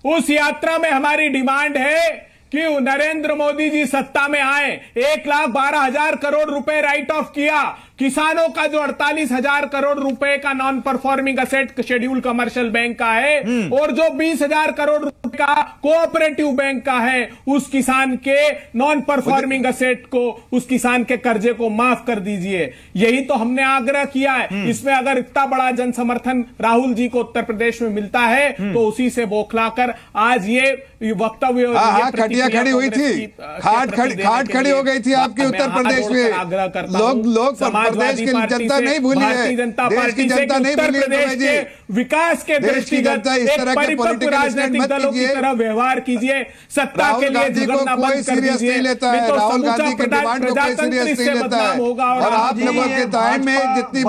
उस यात्रा में हमारी डिमांड है कि नरेंद्र मोदी जी सत्ता में आए, 1,12,000 करोड़ रुपए राइट ऑफ किया, किसानों का जो 48,000 करोड़ रुपए का non performing asset schedule commercial bank का है और जो 20,000 करोड़ रुपए का कोऑपरेटिव बैंक का है, उस किसान के नॉन परफॉर्मिंग असेट को, उस किसान के कर्जे को माफ कर दीजिए। यही तो हमने आग्रह किया है। इसमें अगर इतना बड़ा जन समर्थन राहुल जी को उत्तर प्रदेश में मिलता है तो उसी से बौखलाकर आज ये वक्तव्य खटिया खड़ी हुई थी, खाट खड़ी हो गई थी आपकी उत्तर प्रदेश में। लोग प्रदेश की जनता नहीं भूली है, देश की जनता नहीं भूली है। विकास के दृष्टिगत एक परिपक्व राजनीतिक दलों की तरह व्यवहार कीजिए। सत्ता के लिए झगड़ना बंद कर दीजिए। राहुल गांधी के डिमांड को कोई सीरियस नहीं लेता है। और आप लोगों के टाइम में जितनी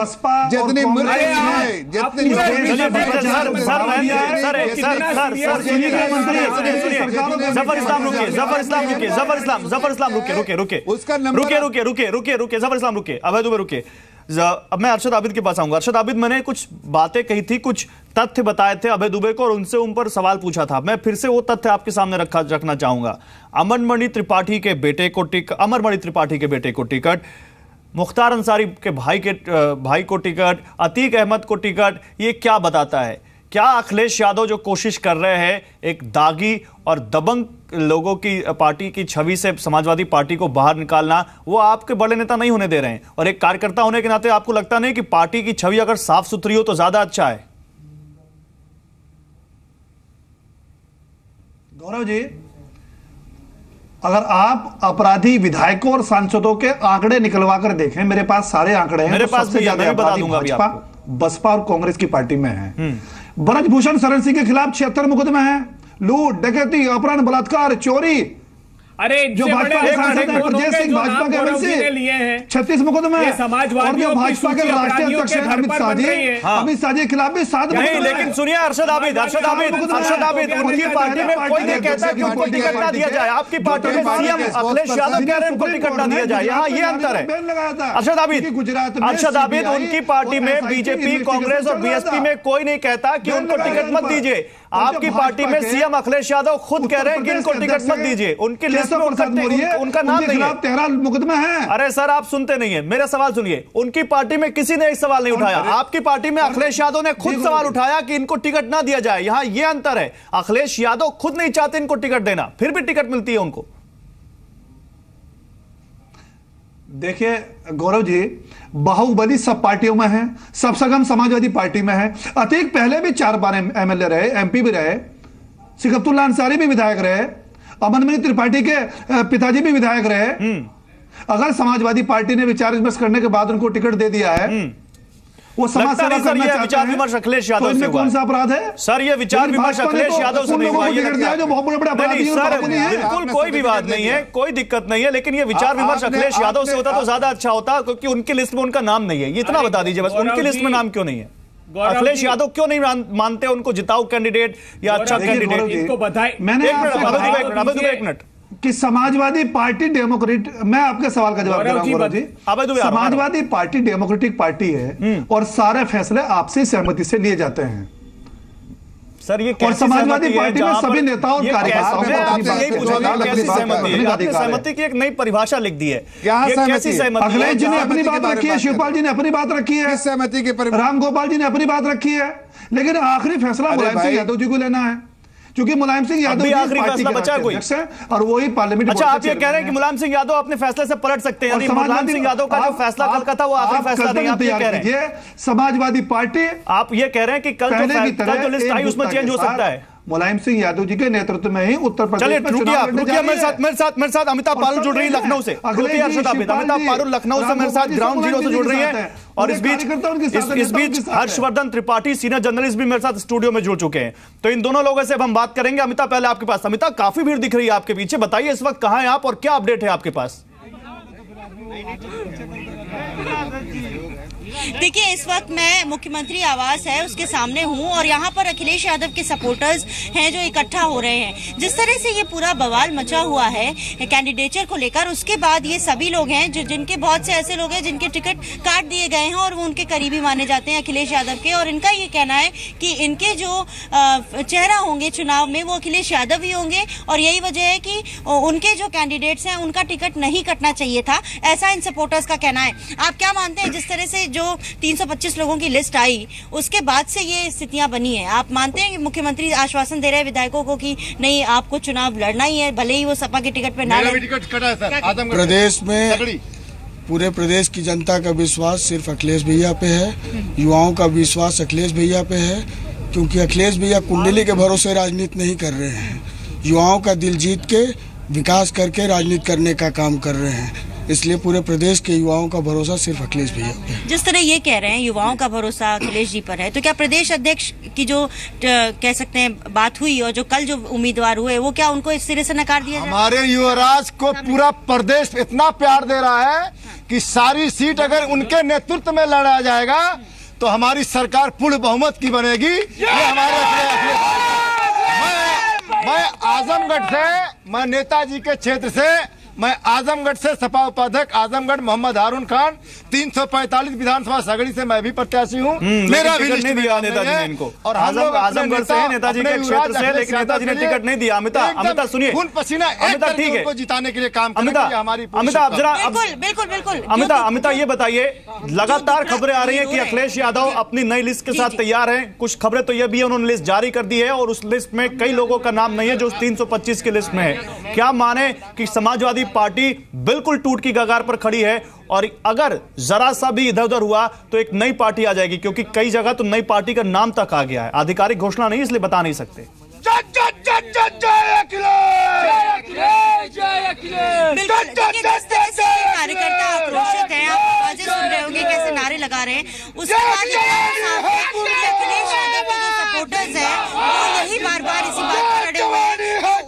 जफर इस्लाम रुके। अवैध रुके। अब मैं अरशद आबिद के पास आऊंगा। अरशद आबिद, मैंने कुछ बातें कही थी, कुछ तथ्य बताए थे अभय दुबे को और उनसे उन पर सवाल पूछा था। मैं फिर से वो तथ्य आपके सामने रखना चाहूंगा। अमरमणि त्रिपाठी के बेटे को टिकट, मुख्तार अंसारी के भाई को टिकट, अतीक अहमद को टिकट, ये क्या बताता है? क्या अखिलेश यादव जो कोशिश कर रहे हैं एक दागी और दबंग लोगों की पार्टी की छवि से समाजवादी पार्टी को बाहर निकालना, वो आपके बड़े नेता नहीं होने दे रहे हैं? और एक कार्यकर्ता होने के नाते आपको लगता नहीं कि पार्टी की छवि अगर साफ सुथरी हो तो ज्यादा अच्छा है? गौरव जी, अगर आप अपराधी विधायकों और सांसदों के आंकड़े निकलवा कर देखें, मेरे पास सारे आंकड़े हैं। मेरे पास सबसे ज्यादा अपराधी बसपा और कांग्रेस की पार्टी में है। ब्रजभूषण शरण सिंह के खिलाफ 76 मुकदमे हैं। लूट, डकैती, अपहरण, बलात्कार, चोरी। अरे जो भाजपा के सांसद है प्रजेश सिंह, भाजपा के एमएलसी, 36 मुकदमे हैं। और जो भाजपा के राष्ट्रीय अध्यक्ष अमित शाह के खिलाफ भी 7 नहीं। लेकिन सुनिए अरशद आबिद, उनकी पार्टी में कोई नहीं कहता कि उनको टिकट ना दिया जाए। आपकी पार्टी में सीएम अखिलेश यादव कह रहे हैं उनको टिकट ना दिया जाए। यहाँ ये अंतर है। अरशद आबिद, उनकी पार्टी में बीजेपी, कांग्रेस और बीएसपी में कोई नहीं कहता कि उनको टिकट मत दीजिए। आपकी पार्टी में सीएम अखिलेश यादव खुद कह रहे हैं कि इनको टिकट मत दीजिए। उनकी लिस्ट में उनका नाम नहीं है। 13 मुकदमे हैं। अरे सर, आप सुनते नहीं है, मेरा सवाल सुनिए। उनकी पार्टी में किसी ने एक सवाल नहीं उठाया। आपकी पार्टी में अखिलेश यादव ने खुद सवाल उठाया कि इनको टिकट ना दिया जाए। यहां यह अंतर है। अखिलेश यादव खुद नहीं चाहते इनको टिकट देना, फिर भी टिकट मिलती है उनको। देखिए गौरव जी, बाहुबली सब पार्टियों में है, सब सगम समाजवादी पार्टी में है। अतीक पहले भी 4 बार एमएलए रहे, एमपी भी रहे, सिकतुल्लाह अंसारी भी विधायक रहे, अमरमणि त्रिपाठी के पिताजी भी विधायक रहे। अगर समाजवादी पार्टी ने विचार विमर्श करने के बाद उनको टिकट दे दिया है, वो समाज सेवा करना चाहते हैं। विचार विमर्श अखिलेश यादव से कौन सा अपराध है सर? ये विचार विमर्श अखिलेश यादव से नहीं हुआ। जो बहुत बड़े अपराधी हैं, सर बिल्कुल कोई विवाद नहीं है, कोई दिक्कत नहीं है। लेकिन ये विचार विमर्श अखिलेश यादव से होता तो ज्यादा अच्छा होता, क्योंकि उनकी लिस्ट में उनका नाम नहीं है। ये इतना बता दीजिए बस, उनकी लिस्ट में नाम क्यों नहीं है? अखिलेश यादव क्यों नहीं मानते उनको जिताऊ कैंडिडेट या अच्छा कैंडिडेट? इनको बधाई। मैंने एक मिनट कि समाजवादी पार्टी डेमोक्रेट, मैं आपके सवाल का जवाब दे रहा हूं Gaurav ji. Samajwadi party democratic party है और सारे फैसले आपसी सहमति से लिए जाते हैं। सर ये और समाजवादी पार्टी में सभी नेताओं और कार्यकर्ताओं सहमति की एक नई परिभाषा लिख दी है। अखिलेश जी ने अपनी बात रखी है, शिवपाल जी ने अपनी बात रखी है, सहमति की राम गोपाल जी ने अपनी बात रखी है, लेकिन आखिरी फैसला मुलायम सिंह यादव जी को लेना है, क्योंकि मुलायम सिंह यादव आखिरी फैसला बचा कोई और वही पार्लियामेंट। अच्छा, आप ये कह रहे हैं कि मुलायम सिंह यादव अपने फैसले से पलट सकते हैं? मुलायम सिंह यादव का जो फैसला कल का था वो आखिरी फैसला नहीं। आप ये कह रहे हैं समाजवादी पार्टी, आप ये कह रहे हैं कि कल जो लिस्ट आई उसमें चेंज हो सकता है? मुलायम सिंह यादव जी के नेतृत्व में ही उत्तर प्रदेश में चुनाव लड़ने जा रही है। मेरे साथ अमिता पारुल जुड़ रही है लखनऊ से। अमिता पारुल लखनऊ से मेरे साथ ग्राउंड जीरो से जुड़ रही है। और इस बीच हर्षवर्धन त्रिपाठी सीनियर जर्नलिस्ट भी मेरे साथ स्टूडियो में जुड़ चुके हैं। तो इन दोनों लोगों से अब हम बात करेंगे। अमिता, पहले आपके पास। अमिता, काफी भीड़ दिख रही है आपके पीछे, बताइए इस वक्त कहां हैं आप और क्या अपडेट है आपके पास? देखिए, इस वक्त मैं मुख्यमंत्री आवास है उसके सामने हूं और यहाँ पर अखिलेश यादव के सपोर्टर्स हैं जो इकट्ठा हो रहे हैं। जिस तरह से ये पूरा बवाल मचा हुआ है कैंडिडेचर को लेकर, उसके बाद ये सभी लोग हैं जिनके बहुत से ऐसे लोग हैं जिनके टिकट काट दिए गए हैं और वो उनके करीबी माने जाते हैं अखिलेश यादव के। और इनका ये कहना है कि इनके जो चेहरा होंगे चुनाव में वो अखिलेश यादव ही होंगे और यही वजह है कि उनके जो कैंडिडेट्स हैं उनका टिकट नहीं कटना चाहिए था, ऐसा इन सपोर्टर्स का कहना है। आप क्या मानते हैं, जिस तरह से जो 325 लोगों की लिस्ट आई उसके बाद से ये स्थितियां बनी है, आप मानते हैं कि मुख्यमंत्री आश्वासन दे रहे हैं विधायकों को कि नहीं आपको चुनाव लड़ना ही है, भले ही वो सपा के टिकट पे ना लड़े? प्रदेश में पूरे प्रदेश की जनता का विश्वास सिर्फ अखिलेश भैया पे है, युवाओं का विश्वास अखिलेश भैया पे है, क्योंकि अखिलेश भैया कुंडली के भरोसे राजनीति नहीं कर रहे हैं, युवाओं का दिल जीत के विकास करके राजनीति करने का काम कर रहे हैं। इसलिए पूरे प्रदेश के युवाओं का भरोसा सिर्फ अखिलेश भैया पे है। जिस तरह ये कह रहे हैं युवाओं का भरोसा अखिलेश जी पर है, तो क्या प्रदेश अध्यक्ष की जो कह सकते हैं बात हुई और जो कल जो उम्मीदवार हुए वो क्या उनको इस सिरे से नकार दिया? हमारे युवराज को पूरा प्रदेश इतना प्यार दे रहा है कि सारी सीट अगर उनके नेतृत्व में लड़ा जाएगा तो हमारी सरकार पूर्ण बहुमत की बनेगी। ये हमारे मैं आजमगढ़ से, मैं नेताजी के क्षेत्र से, मैं आजमगढ़ से सपा उपाध्यक्ष आजमगढ़ मोहम्मद हारून खान 345 विधानसभा सगड़ी से मैं भी प्रत्याशी हूँ। मेरा भी टिकट नहीं दिया नेताजी ने इनको, और आजमगढ़ से नेताजी के क्षेत्र से, लेकिन नेताजी ने टिकट नहीं दिया। अमिता सुनिए, खून पसीना अमिता ठीक है, जिताने के लिए काम अमिता आप जरा बिल्कुल अमिता ये बताइए, लगातार खबरें आ रही है कि अखिलेश यादव अपनी नई लिस्ट के साथ तैयार है। कुछ खबरें तो ये भी है उन्होंने लिस्ट जारी कर दी है और उस लिस्ट में कई लोगों का नाम नहीं है जो 325 की लिस्ट में है। क्या माने कि समाजवादी पार्टी बिल्कुल टूट की कगार पर खड़ी है और अगर जरा सा भी इधर उधर हुआ तो एक नई पार्टी आ जाएगी, क्योंकि कई जगह तो नई पार्टी का नाम तक आ गया है। आधिकारिक घोषणा नहीं इसलिए बता नहीं सकते। कार्यकर्ता आक्रोशित हैं, आप आवाजें सुन रहे होंगे कैसे नारे लगा रहे हैं। उसके बाद अखिलेश यादव के जो सपोर्टर्स हैं वो यही बार बार इसी बात पर अड़े हुए हैं,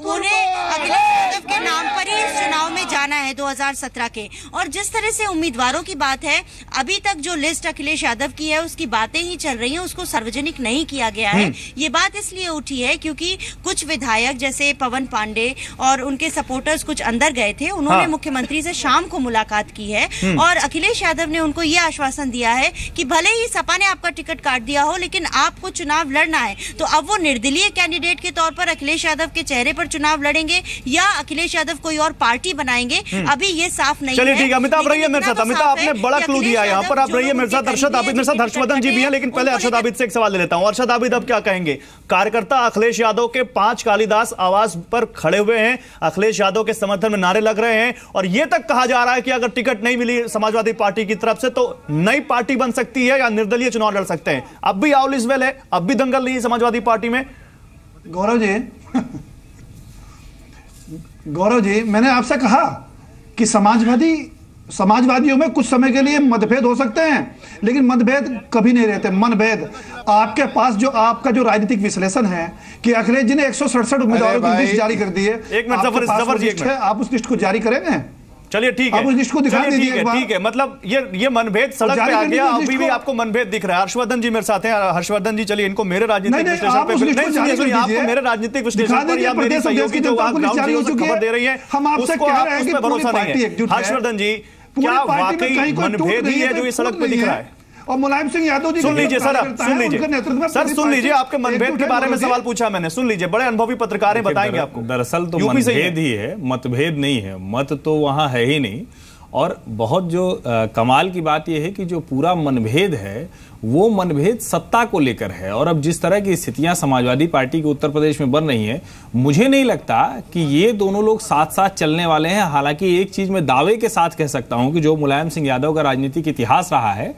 उन्हें अखिलेश यादव के नाम पर ही इस चुनाव में जाना है 2017 के। और जिस तरह से उम्मीदवारों की बात है, अभी तक जो लिस्ट अखिलेश यादव की है उसकी बातें ही चल रही हैं, उसको सार्वजनिक नहीं किया गया है। ये बात इसलिए उठी है क्योंकि कुछ विधायक जैसे पवन पांडे और उनके सपोर्टर्स कुछ अंदर गए थे, उन्होंने मुख्यमंत्री से शाम को मुलाकात की है और अखिलेश यादव ने उनको ये आश्वासन दिया है कि भले ही सपा ने आपका टिकट काट दिया हो लेकिन आपको चुनाव लड़ना है। तो अब वो निर्दलीय कैंडिडेट के तौर पर अखिलेश यादव के चेहरे पर चुनाव लड़ेंगे या अखिलेश यादव कोई और पार्टी बनाएंगे, अभी ये साफ नहीं है। चलिए ठीक है, अमिताभ रहिए मेरे साथ। अमिताभ आपने बड़ा क्लू दिया यहाँ पर, आप रहिए मेरे साथ। अरशद आबिद मेरे साथ, हर्षवर्धन जी भी हैं, लेकिन पहले अरशद आबिद से एक सवाल ले लेता हूँ। अरशद आबिद अब क्या कहेंगे? कार्यकर्ता अखिलेश यादव के 5 कालिदास आवास पर खड़े हुए हैं, अखिलेश यादव के समर्थन में नारे लग रहे हैं और यह तक कहा जा रहा है कि अगर टिकट नहीं मिली समाजवादी पार्टी की तरफ से तो नई पार्टी बन सकती है या निर्दलीय चुनाव लड़ सकते हैं। अब भी आउल वेल है, अब भी दंगल नहीं है समाजवादी पार्टी में। गौरव जी, मैंने आपसे कहा कि समाजवादियों में कुछ समय के लिए मतभेद हो सकते हैं लेकिन मतभेद कभी नहीं रहते। मनभेद आपके पास जो आपका जो राजनीतिक विश्लेषण है कि अखिलेश जी ने 167 उम्मीदवारों की लिस्ट जारी कर दी है, एक मिनट जफर जी, आप उस लिस्ट को जारी करेंगे? चलिए ठीक है, आप उस लिस्ट को दिखा दीजिए। ठीक है, मतलब ये मनभेद सड़क पे आ गया, अभी भी आपको मनभेद दिख रहा है। हर्षवर्धन जी मेरे साथ हैं। हर्षवर्धन जी चलिए इनको मेरे राजनीतिक विश्लेषण पे, आपको मेरे राजनीतिक विश्लेषण पर या मेरी सहयोगी जो ग्राउंड जीरो से खबर दे रही है उसको उस पर भरोसा नहीं है। हर्षवर्धन जी, क्या वाकई मनभेद ही है जो ये सड़क पे दिख रहा है? और मुलायम सिंह यादव जी सुन लीजिए सुन लीजिए आपके मनभेद के बारे में सवाल पूछा मैंने, सुन लीजिए, बड़े अनुभवी पत्रकार हैं, बताएंगे आपको। दरअसल तो मनभेद ही है, मतभेद नहीं है, मत तो वहां है ही नहीं। और बहुत जो कमाल की बात यह है कि जो पूरा मनभेद है वो मनभेद सत्ता को लेकर है। और अब जिस तरह की स्थितियां समाजवादी पार्टी के उत्तर प्रदेश में बन रही हैं, मुझे नहीं लगता कि ये दोनों लोग साथ साथ चलने वाले हैं। हालांकि एक चीज मैं दावे के साथ कह सकता हूं कि जो मुलायम सिंह यादव का राजनीतिक इतिहास रहा है,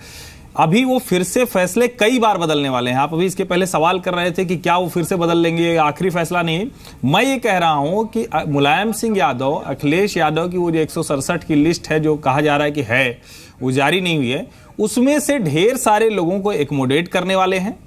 अभी वो फिर से फैसले कई बार बदलने वाले हैं। आप अभी इसके पहले सवाल कर रहे थे कि क्या वो फिर से बदल लेंगे, आखिरी फैसला नहीं है। मैं ये कह रहा हूं कि मुलायम सिंह यादव, अखिलेश यादव की वो जो 167 की लिस्ट है जो कहा जा रहा है कि है, वो जारी नहीं हुई है, उसमें से ढेर सारे लोगों को एकोमोडेट करने वाले हैं,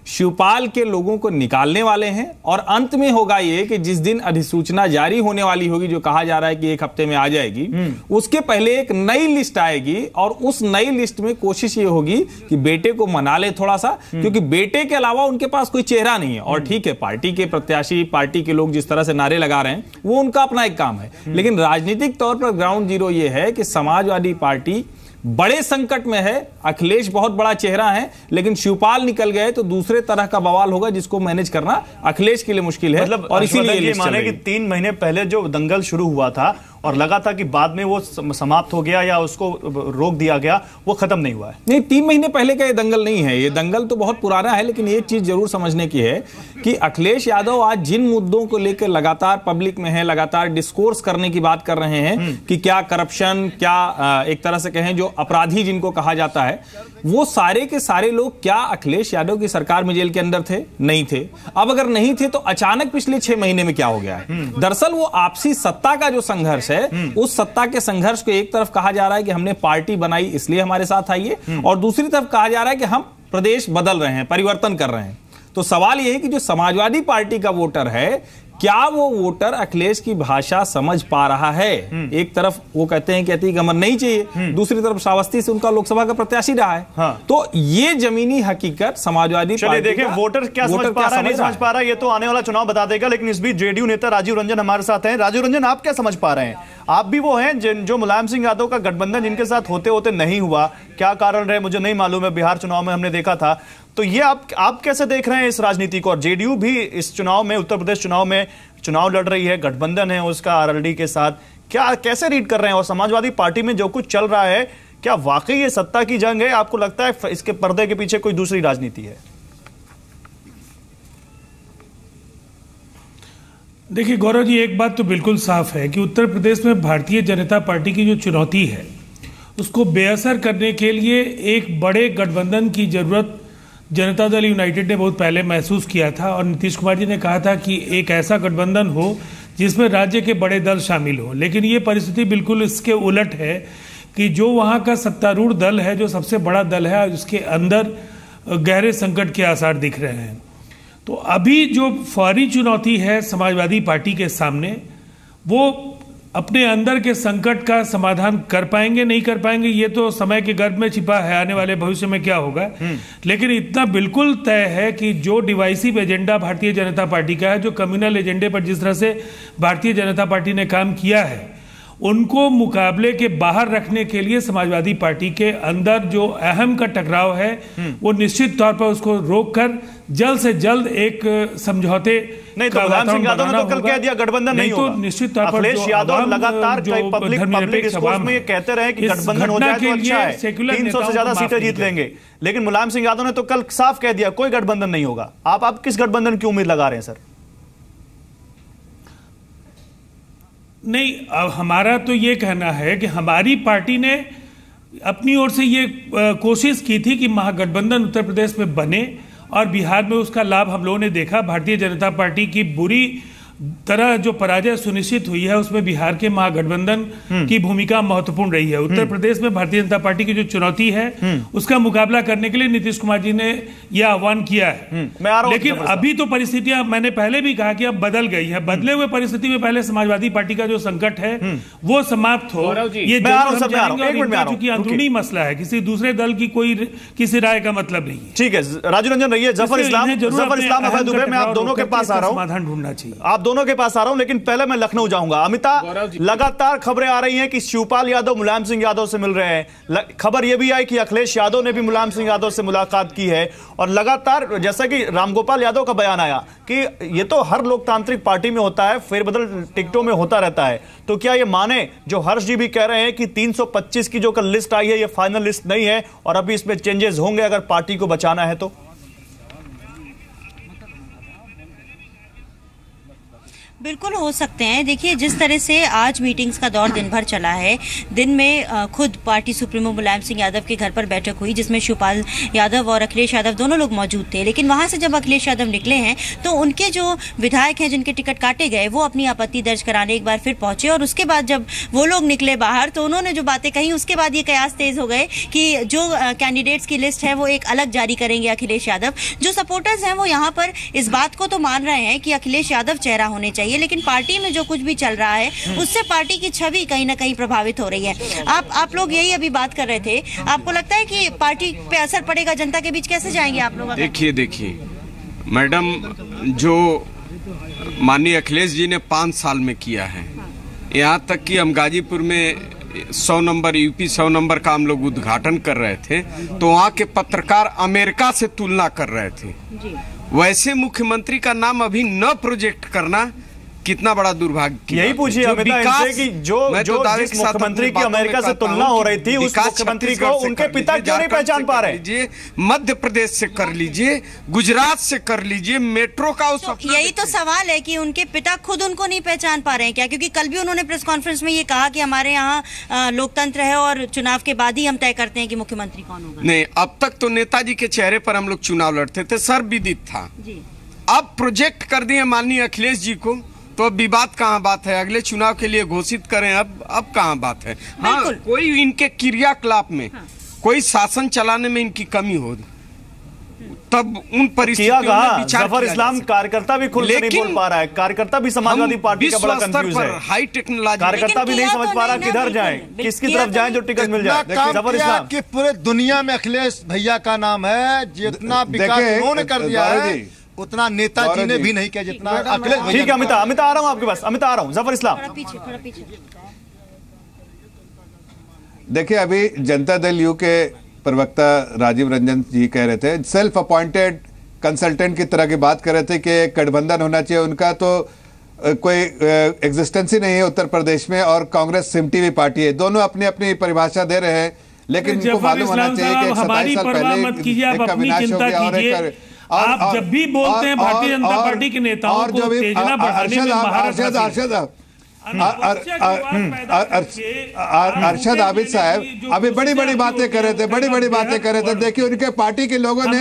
शिवपाल के लोगों को निकालने वाले हैं, और अंत में होगा ये कि जिस दिन अधिसूचना जारी होने वाली होगी, जो कहा जा रहा है कि 1 हफ्ते में आ जाएगी, उसके पहले एक नई लिस्ट आएगी, और उस नई लिस्ट में कोशिश ये होगी कि बेटे को मना ले थोड़ा सा, क्योंकि बेटे के अलावा उनके पास कोई चेहरा नहीं है। और ठीक है, पार्टी के प्रत्याशी, पार्टी के लोग जिस तरह से नारे लगा रहे हैं, वो उनका अपना एक काम है, लेकिन राजनीतिक तौर पर ग्राउंड जीरो ये है कि समाजवादी पार्टी बड़े संकट में है। अखिलेश बहुत बड़ा चेहरा है, लेकिन शिवपाल निकल गए तो दूसरे तरह का बवाल होगा, जिसको मैनेज करना अखिलेश के लिए मुश्किल है। मतलब और इसीलिए ये माने कि 3 महीने पहले जो दंगल शुरू हुआ था और लगा था कि बाद में वो समाप्त हो गया या उसको रोक दिया गया, वो खत्म नहीं हुआ है। नहीं, 3 महीने पहले का ये दंगल नहीं है, ये दंगल तो बहुत पुराना है। लेकिन ये चीज जरूर समझने की है कि अखिलेश यादव आज जिन मुद्दों को लेकर लगातार पब्लिक में है, लगातार डिस्कोर्स करने की बात कर रहे हैं कि क्या करप्शन, क्या एक तरह से कहें जो अपराधी जिनको कहा जाता है, वो सारे के सारे लोग क्या अखिलेश यादव की सरकार में जेल के अंदर थे? नहीं थे। अब अगर नहीं थे तो अचानक पिछले 6 महीने में क्या हो गया है? दरअसल वो आपसी सत्ता का जो संघर्ष है, उस सत्ता के संघर्ष को एक तरफ कहा जा रहा है कि हमने पार्टी बनाई इसलिए हमारे साथ आइए, और दूसरी तरफ कहा जा रहा है कि हम प्रदेश बदल रहे हैं, परिवर्तन कर रहे हैं। तो सवाल यह है कि जो समाजवादी पार्टी का वोटर है, क्या वो वोटर अखिलेश की भाषा समझ पा रहा है? एक तरफ वो कहते हैं कि अति गमन नहीं चाहिए, दूसरी तरफ श्रावस्ती से उनका लोकसभा का प्रत्याशी रहा है। हाँ। तो ये जमीनी हकीकत समाजवादी पार्टी देखें वोटर क्या समझ पा रहा है, नहीं समझ पा रहा है, ये तो आने वाला चुनाव बता देगा। लेकिन इस बीच जेडीयू नेता राजीव रंजन हमारे साथ हैं। राजीव रंजन, आप क्या समझ पा रहे हैं? आप भी वो हैं जो मुलायम सिंह यादव का गठबंधन जिनके साथ होते होते नहीं हुआ, क्या कारण रहे मुझे नहीं मालूम है, बिहार चुनाव में हमने देखा था। तो ये आप कैसे देख रहे हैं इस राजनीति को? और जेडीयू भी इस चुनाव में, उत्तर प्रदेश चुनाव में चुनाव लड़ रही है, गठबंधन है उसका आरएलडी के साथ, क्या कैसे रीड कर रहे हैं? और समाजवादी पार्टी में जो कुछ चल रहा है, क्या वाकई ये सत्ता की जंग है? आपको लगता है इसके पर्दे के पीछे कोई दूसरी राजनीति है? देखिए गौरव जी, एक बात तो बिल्कुल साफ है कि उत्तर प्रदेश में भारतीय जनता पार्टी की जो चुनौती है, उसको बेअसर करने के लिए एक बड़े गठबंधन की जरूरत जनता दल यूनाइटेड ने बहुत पहले महसूस किया था। और नीतीश कुमार जी ने कहा था कि एक ऐसा गठबंधन हो जिसमें राज्य के बड़े दल शामिल हो। लेकिन ये परिस्थिति बिल्कुल इसके उलट है कि जो वहाँ का सत्तारूढ़ दल है, जो सबसे बड़ा दल है, उसके अंदर गहरे संकट के आसार दिख रहे हैं। तो अभी जो फौरी चुनौती है समाजवादी पार्टी के सामने, वो अपने अंदर के संकट का समाधान कर पाएंगे नहीं कर पाएंगे, ये तो समय के गर्भ में छिपा है, आने वाले भविष्य में क्या होगा। लेकिन इतना बिल्कुल तय है कि जो divisive agenda Bharatiya Janata party का है, जो कम्युनल एजेंडे पर जिस तरह से भारतीय जनता पार्टी ने काम किया है, उनको मुकाबले के बाहर रखने के लिए समाजवादी पार्टी के अंदर जो अहम का टकराव है, वो निश्चित तौर पर उसको रोककर जल्द से जल्द एक समझौते नहीं। तो मुलायम सिंह यादव ने तो कल कह दिया गठबंधन नहीं होगा। तो निश्चित तौर पर अखिलेश यादव लगातार कई पब्लिक डिस्कोर्स में ये कहते रहे कि गठबंधन हो जाए तो अच्छा है, 300 से ज्यादा सीटें जीत लेंगे। लेकिन मुलायम सिंह यादव ने तो कल साफ कह दिया कोई गठबंधन नहीं होगा। आप किस गठबंधन की उम्मीद लगा रहे हैं सर? नहीं, अब हमारा तो ये कहना है कि हमारी पार्टी ने अपनी ओर से ये कोशिश की थी कि महागठबंधन उत्तर प्रदेश में बने, और बिहार में उसका लाभ हम लोगों ने देखा। भारतीय जनता पार्टी की बुरी तरह जो पराजय सुनिश्चित हुई है, उसमें बिहार के महागठबंधन की भूमिका महत्वपूर्ण रही है। उत्तर प्रदेश में भारतीय जनता पार्टी की जो चुनौती है, उसका मुकाबला करने के लिए नीतीश कुमार जी ने यह आह्वान किया है। लेकिन अभी तो परिस्थितियां, मैंने पहले भी कहा कि अब बदल गई है। बदले हुए परिस्थिति में पहले समाजवादी पार्टी का जो संकट है वो समाप्त हो, ये चूंकि अंदरूनी मसला है, किसी दूसरे दल की कोई किसी राय का मतलब नहीं है। ठीक है, राजू रंजन रहिए। जफर इस्लाम अभय दुबे, मैं आप दोनों के पास आ रहा हूं, समाधान ढूंढना चाहिए। आप दोनों के पास आ रहा हूं, लेकिन पहले मैं लखनऊ जाऊंगा। अमिता, लगातार खबरें आ रही हैं कि शिवपाल यादव मुलायम सिंह यादव से मिल रहे हैं। खबर यह भी आई कि अखिलेश यादव ने भी मुलायम सिंह यादव से मुलाकात की है। और लगातार जैसा कि रामगोपाल यादव का बयान आया कि यह तो हर लोकतांत्रिक पार्टी में होता है, फेरबदल टिकटों में होता रहता है। तो क्या यह माने जो हर्ष जी भी कह रहे हैं कि 325 की जो कल लिस्ट आई है, यह फाइनल लिस्ट नहीं है और अभी इसमें चेंजेस होंगे अगर पार्टी को बचाना है तो? बिल्कुल हो सकते हैं। देखिए, जिस तरह से आज मीटिंग्स का दौर दिन भर चला है, दिन में खुद पार्टी सुप्रीमो मुलायम सिंह यादव के घर पर बैठक हुई जिसमें शिवपाल यादव और अखिलेश यादव दोनों लोग मौजूद थे। लेकिन वहां से जब अखिलेश यादव निकले हैं तो उनके जो विधायक हैं जिनके टिकट काटे गए वो अपनी आपत्ति दर्ज कराने एक बार फिर पहुंचे, और उसके बाद जब वो लोग निकले बाहर तो उन्होंने जो बातें कही उसके बाद ये कयास तेज हो गए कि जो कैंडिडेट्स की लिस्ट है वो एक अलग जारी करेंगे अखिलेश यादव। जो सपोर्टर्स हैं वो यहाँ पर इस बात को तो मान रहे हैं कि अखिलेश यादव चेहरा होने चाहिए, लेकिन पार्टी में जो कुछ भी चल रहा है उससे पार्टी की छवि कहीं ना कहीं प्रभावित हो रही है। आप लोग यही अभी बात कर रहे थे, आपको लगता है कि पार्टी पे असर पड़ेगा? जनता के बीच कैसे जाएंगे आप लोग? देखिए मैडम, जो माननीय अखिलेश जी ने 5 साल में किया है, यहाँ तक कि हम गाजीपुर में 100 नंबर यूपी 100 नंबर का हम लोग उद्घाटन कर रहे थे तो वहाँ के पत्रकार अमेरिका से तुलना कर रहे थे। वैसे मुख्यमंत्री का नाम अभी न प्रोजेक्ट करना कितना बड़ा दुर्भाग्य की। यही पूछिए अमिता इनसे कि जो जिस मुख्यमंत्री की अमेरिका से तुलना हो रही थी उस मुख्यमंत्री को उनके पिता क्यों नहीं पहचान पा रहे? मध्य प्रदेश से कर लीजिए, गुजरात से कर लीजिए, मेट्रो का यही तो सवाल है कि उनके पिता खुद उनको नहीं पहचान पा रहे हैं क्या? क्योंकि कल भी उन्होंने प्रेस कॉन्फ्रेंस में ये कहा कि हमारे यहाँ लोकतंत्र है और चुनाव के बाद ही हम तय करते हैं कि मुख्यमंत्री कौन होगा। नहीं, अब तक तो नेताजी के चेहरे पर हम लोग चुनाव लड़ते थे, सर्वविदित था। अब प्रोजेक्ट कर दिए माननीय अखिलेश जी को तो अब विवाद कहाँ बात है? अगले चुनाव के लिए घोषित करें, अब कहाँ बात है? हाँ, कोई इनके क्रियाकलाप में कोई शासन चलाने में इनकी कमी हो तब उन परिस्थितियों में विचार जफर इस्लाम कार्यकर्ता भी खुल नहीं बोल पा रहा है, कार्यकर्ता भी समाजवादी पार्टी का बड़ा कंफ्यूज है, हाई टेक्नोलॉजी कार्यकर्ता भी नहीं समझ पा रहा किधर जाए, किसकी तरफ जाए जो टिकट मिल जाए। जफर इस्लाम कि पूरे दुनिया में अखिलेश भैया का नाम है, जितना विकास उन्होंने कर दिया है उतना नेताजी ने भी नहीं किया जितना अखिलेश। ठीक है अमिता आ रहा हूं आपके पास, अमिता आ रहा हूं। जफर इस्लाम, देखिए अभी जनता दल यू के प्रवक्ता राजीव रंजन जी कह रहे थे, सेल्फ अपॉइंटेड कंसल्टेंट की तरह की बात कर रहे थे कि गठबंधन होना चाहिए, उनका तो कोई एग्जिस्टेंस ही नहीं है उत्तर प्रदेश में और कांग्रेस सिमटी हुई पार्टी है, दोनों अपनी अपनी परिभाषा दे रहे हैं। लेकिन इनको मालूम होना चाहिए कि 27 साल पहले एक का विनाश हो गया और एक आप जब भी बोलते हैं भारतीय जनता पार्टी के नेताओं को उत्तेजना बढ़ाने में अरशद आबिद साहब अभी बड़ी बड़ी बातें कर रहे थे, बड़ी बड़ी बातें कर रहे थे। देखिए उनके पार्टी के लोगों ने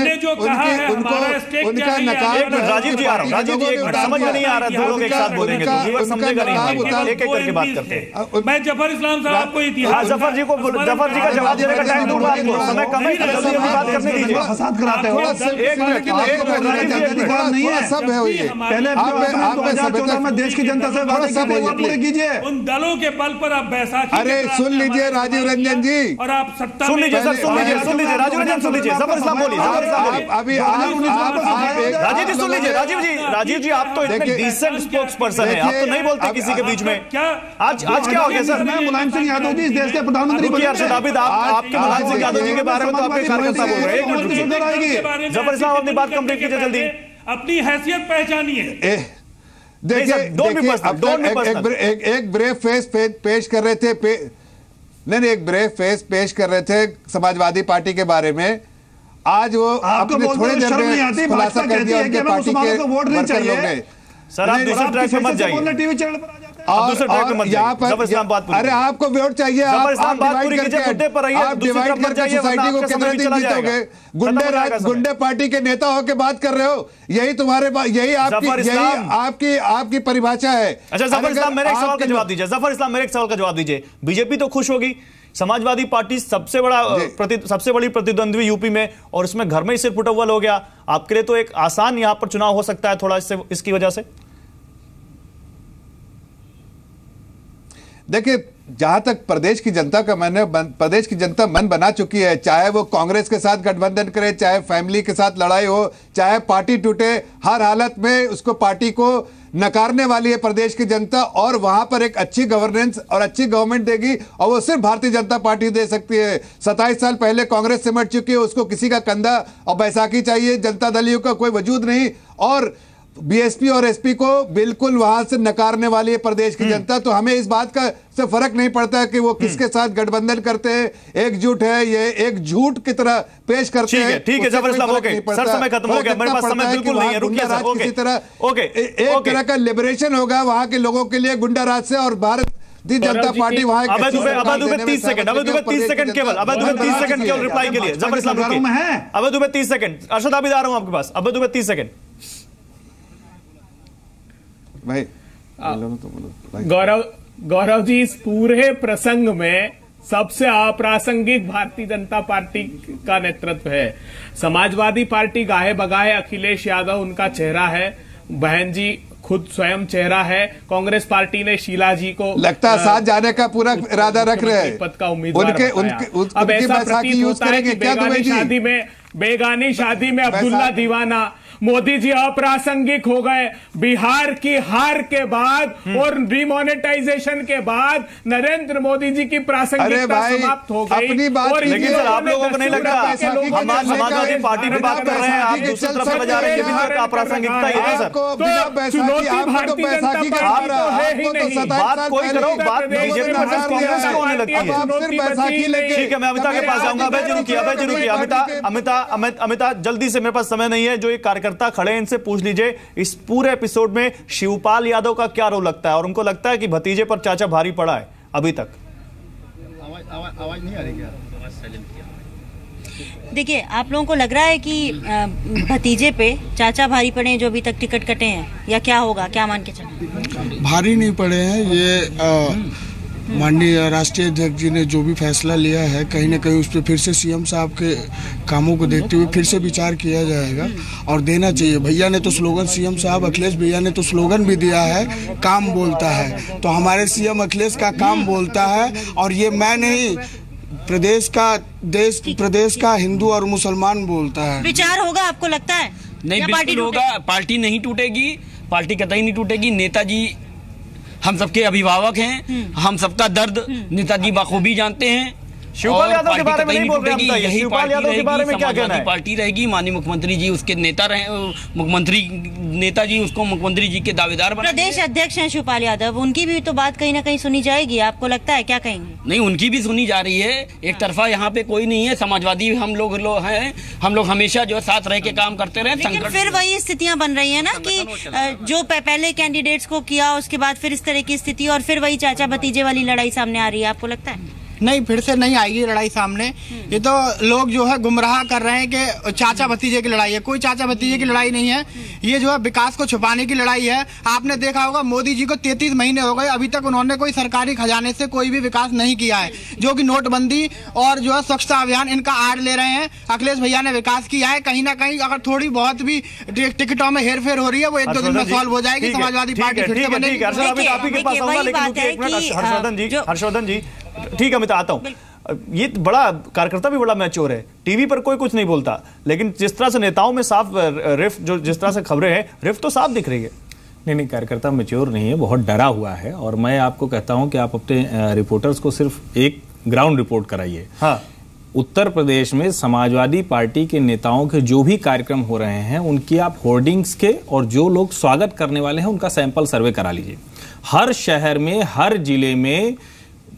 उनका नकाब। राजीव जी आ रहा हूं, राजीव जी एक मिनट, समझ में नहीं आ रहा, दो लोग एक साथ बोलेंगे तो व्यूअर समझेगा नहीं, एक एक करके बात करते हैं। मैं जफर इस्लाम साहब को इतिहास, जफर जी का जवाब देने का टाइम दूंगा आपको, समय कम है, जल्दी बात करने दीजिए। फसाद कराते हो एक मिनट, सब है ये पहले आप देश की जनता से वादा कीजिए, उन दलों के बल पर आप बैसाखी। अरे सुन लीजिए राजीव रंजन जी, और आप सत्ता सुन लीजिए सर, सुन लीजिए राजीव रंजन, सुन लीजिए जफर इस्लाम बोलिए, अभी राजीव जी सुन लीजिए, राजीव जी आप तो इतने डिसेंट स्पोक्स पर्सन है, आप तो नहीं बोलते किसी के बीच में। क्या आज क्या हो गया सर? मैं मुलायम सिंह यादव जी इस देश के प्रधानमंत्री बने। अरशद आबिद आपके मुलायम सिंह यादव जी के बारे में तो आपके कार्यकर्ता बोल रहे हैं। जफर इस्लाम अपनी बात कंप्लीट कीजिए जल्दी, अपनी हैसियत पहचानिए। देखिए एक ब्रेव फेस पेश कर रहे थे, नहीं एक ब्रेव फेस पेश कर रहे थे समाजवादी पार्टी के बारे में। आज वो अपने थोड़ी देर में खुलासा कर दिया उनके पार्टी के वर्कर लोग ने। सर आप दूसरे ट्रैक पे मत जाइए, टीवी चैनल पर और यहाँ पर अरे आपको वोट चाहिए, आप डिवाइड करके सोसाइटी को कितना दिन जीतोगे? गुंडे पार्टी के नेता होकर बात कर रहे हो, यही तुम्हारे यही आपकी परिभाषा है। अच्छा जफर इस्लाम मेरे एक सवाल का जवाब दीजिए, जफर इस्लाम मेरे एक सवाल का जवाब दीजिए। बीजेपी तो खुश होगी, समाजवादी पार्टी सबसे बड़ी प्रतिद्वंद्वी यूपी में, और इसमें घर में ही सिर फुटअव्वल हो गया, आपके लिए तो एक आसान यहाँ पर चुनाव हो सकता है थोड़ा इसकी वजह से। देखिए जहां तक प्रदेश की जनता का मन है, प्रदेश की जनता मन बना चुकी है, चाहे वो कांग्रेस के साथ गठबंधन करे, चाहे फैमिली के साथ लड़ाई हो, चाहे पार्टी टूटे, हर हालत में उसको पार्टी को नकारने वाली है प्रदेश की जनता, और वहां पर एक अच्छी गवर्नेंस और अच्छी गवर्नमेंट देगी, और वो सिर्फ भारतीय जनता पार्टी दे सकती है। 27 साल पहले कांग्रेस सिमट चुकी है, उसको किसी का कंधा और बैसाखी चाहिए, जनता दल का कोई वजूद नहीं। और बीएसपी और एसपी को बिल्कुल वहां से नकारने वाली है प्रदेश की जनता। तो हमें इस बात का से फर्क नहीं पड़ता कि वो किसके साथ गठबंधन करते हैं, एकजुट है, ये एक झूठ की तरह पेश करते हैं। ठीक है जफर इस्लाम, ओके सर, समय खत्म हो गया, मेरे पास समय बिल्कुल नहीं है, रुकिए सर, ओके, किसी तरह ओके, एक तरह का लिबरेशन होगा वहां के लोगों के लिए गुंडा राज से, और भारतीय जनता पार्टी वहां अबे दुबे 30 सेकंड, अबे दुबे 30 सेकंड केवल, अबे दुबे 30 सेकंड केवल रिप्लाई के लिए। जफर इस्लाम रुकिए, अबे दुबे 30 सेकंड, अर्शद आबिद आ रहा हूं आपके पास, अबे दुबे 30 सेकंड भाई। गौरव जी, इस पूरे प्रसंग में सबसे अप्रासंगिक भारतीय जनता पार्टी का नेतृत्व है। समाजवादी पार्टी गाहे बगाहे अखिलेश यादव उनका चेहरा है, बहन जी खुद स्वयं चेहरा है। कांग्रेस पार्टी ने शीला जी को लगता है साथ जाने का पूरा इरादा रख रहे हैं, पद का उम्मीदवार बताया। अब ऐसा प्रतीत होता है कि बेगानी शादी में अब्दुल्ला दीवाना, मोदी जी अप्रासंगिक हो गए। बिहार की हार के बाद और डिमोनेटाइजेशन के बाद नरेंद्र मोदी जी की प्रासंगिकता समाप्त हो गई। अपनी बात, और लेकिन सर आप लोगों को नहीं लगता, हम समाजवादी पार्टी पे बात कर रहे हैं, आप दूसरी तरफ से बजा रहे हैं, ये भी तो अप्रासंगिकता ही है सर। बात कोई करो, बात बीजेपी वर्सेस कांग्रेस को होने लगती है। ठीक है, मैं अमिता के पास जाऊंगा। अभय जी रुकिए, अमिता जल्दी से, मेरे पास समय नहीं है। जो एक कार्यकर्ता खड़े हैं इनसे पूछ लीजिए, इस पूरे एपिसोड में शिवपाल यादव का क्या रोल लगता है, और उनको लगता है कि भतीजे पर चाचा भारी पड़ा है अभी तक? आवाज नहीं आ रही क्या? देखिए, आप लोगों को लग रहा है कि भतीजे पे चाचा भारी पड़े जो अभी तक टिकट कटे हैं, या क्या होगा, क्या मान के चलें? भारी नहीं पड़े हैं, ये माननीय राष्ट्रीय अध्यक्ष जी ने जो भी फैसला लिया है, कहीं ना कहीं उस पर फिर से सीएम साहब के कामों को देखते हुए फिर से विचार किया जाएगा और देना चाहिए। भैया ने तो स्लोगन, सीएम साहब अखिलेश भैया ने तो स्लोगन भी दिया है, काम बोलता है। तो हमारे सीएम अखिलेश का काम बोलता है, और ये मैं नहीं, प्रदेश का हिंदू और मुसलमान बोलता है। विचार होगा, आपको लगता है? नहीं, बिल्कुल होगा। पार्टी नहीं टूटेगी, पार्टी कतई नहीं टूटेगी। नेताजी हम सबके अभिभावक हैं, हम सबका दर्द नेताजी बखूबी जानते हैं। शिवपाल यादव के बारे में नहीं बोल रहे हम, यही शिवपाल यादव के बारे में क्या कहना है? पार्टी रहेगी, माननीय मुख्यमंत्री जी उसके नेता रहे, मुख्यमंत्री नेताजी उसको मुख्यमंत्री जी के दावेदार बने। प्रदेश अध्यक्ष हैं शिवपाल यादव, उनकी भी तो बात कहीं ना कहीं सुनी जाएगी, आपको लगता है? क्या कहेंगे? नहीं, उनकी भी सुनी जा रही है। एक तरफा यहाँ पे कोई नहीं है, समाजवादी हम लोग हैं, हम लोग हमेशा जो है साथ रह के काम करते रहे। लेकिन फिर वही स्थितियां बन रही है ना कि जो पहले कैंडिडेट्स को किया, उसके बाद फिर इस तरह की स्थिति, और फिर वही चाचा भतीजे वाली लड़ाई सामने आ रही है, आपको लगता है? नहीं, फिर से नहीं आएगी लड़ाई सामने। ये तो लोग जो है गुमराह कर रहे हैं कि चाचा भतीजे की लड़ाई है। कोई चाचा भतीजे की लड़ाई नहीं है, ये जो है विकास को छुपाने की लड़ाई है। आपने देखा होगा मोदी जी को 33 महीने हो गए, अभी तक उन्होंने कोई सरकारी खजाने से कोई भी विकास नहीं किया है। जो कि नोटबंदी और जो है स्वच्छता अभियान, इनका आड़ ले रहे हैं। अखिलेश भैया ने विकास किया है। कहीं ना कहीं अगर थोड़ी बहुत भी टिकटों में हेर फेर हो रही है, वो 1-2 दिन में सॉल्व हो जाएगी। समाजवादी पार्टी फिर से बनेगी। हर्षवर्धन जी, ठीक है, मैं तो आता हूं। ये बड़ा कार्यकर्ता भी बड़ा मैच्योर है, टीवी पर कोई कुछ नहीं बोलता, लेकिन जिस तरह से नेताओं में साफ रिफ्ट, जो जिस तरह से खबरें हैं, रिफ्ट तो साफ दिख रही है। नहीं, कार्यकर्ता मैच्योर नहीं है, बहुत डरा हुआ है। और मैं आपको कहता हूं कि आप अपने रिपोर्टर्स को सिर्फ एक ग्राउंड रिपोर्ट कराइए। हाँ, उत्तर प्रदेश में समाजवादी पार्टी के नेताओं के जो भी कार्यक्रम हो रहे हैं, उनकी आप होर्डिंग्स के और जो लोग स्वागत करने वाले हैं उनका सैंपल सर्वे करा लीजिए। हर शहर में, हर जिले में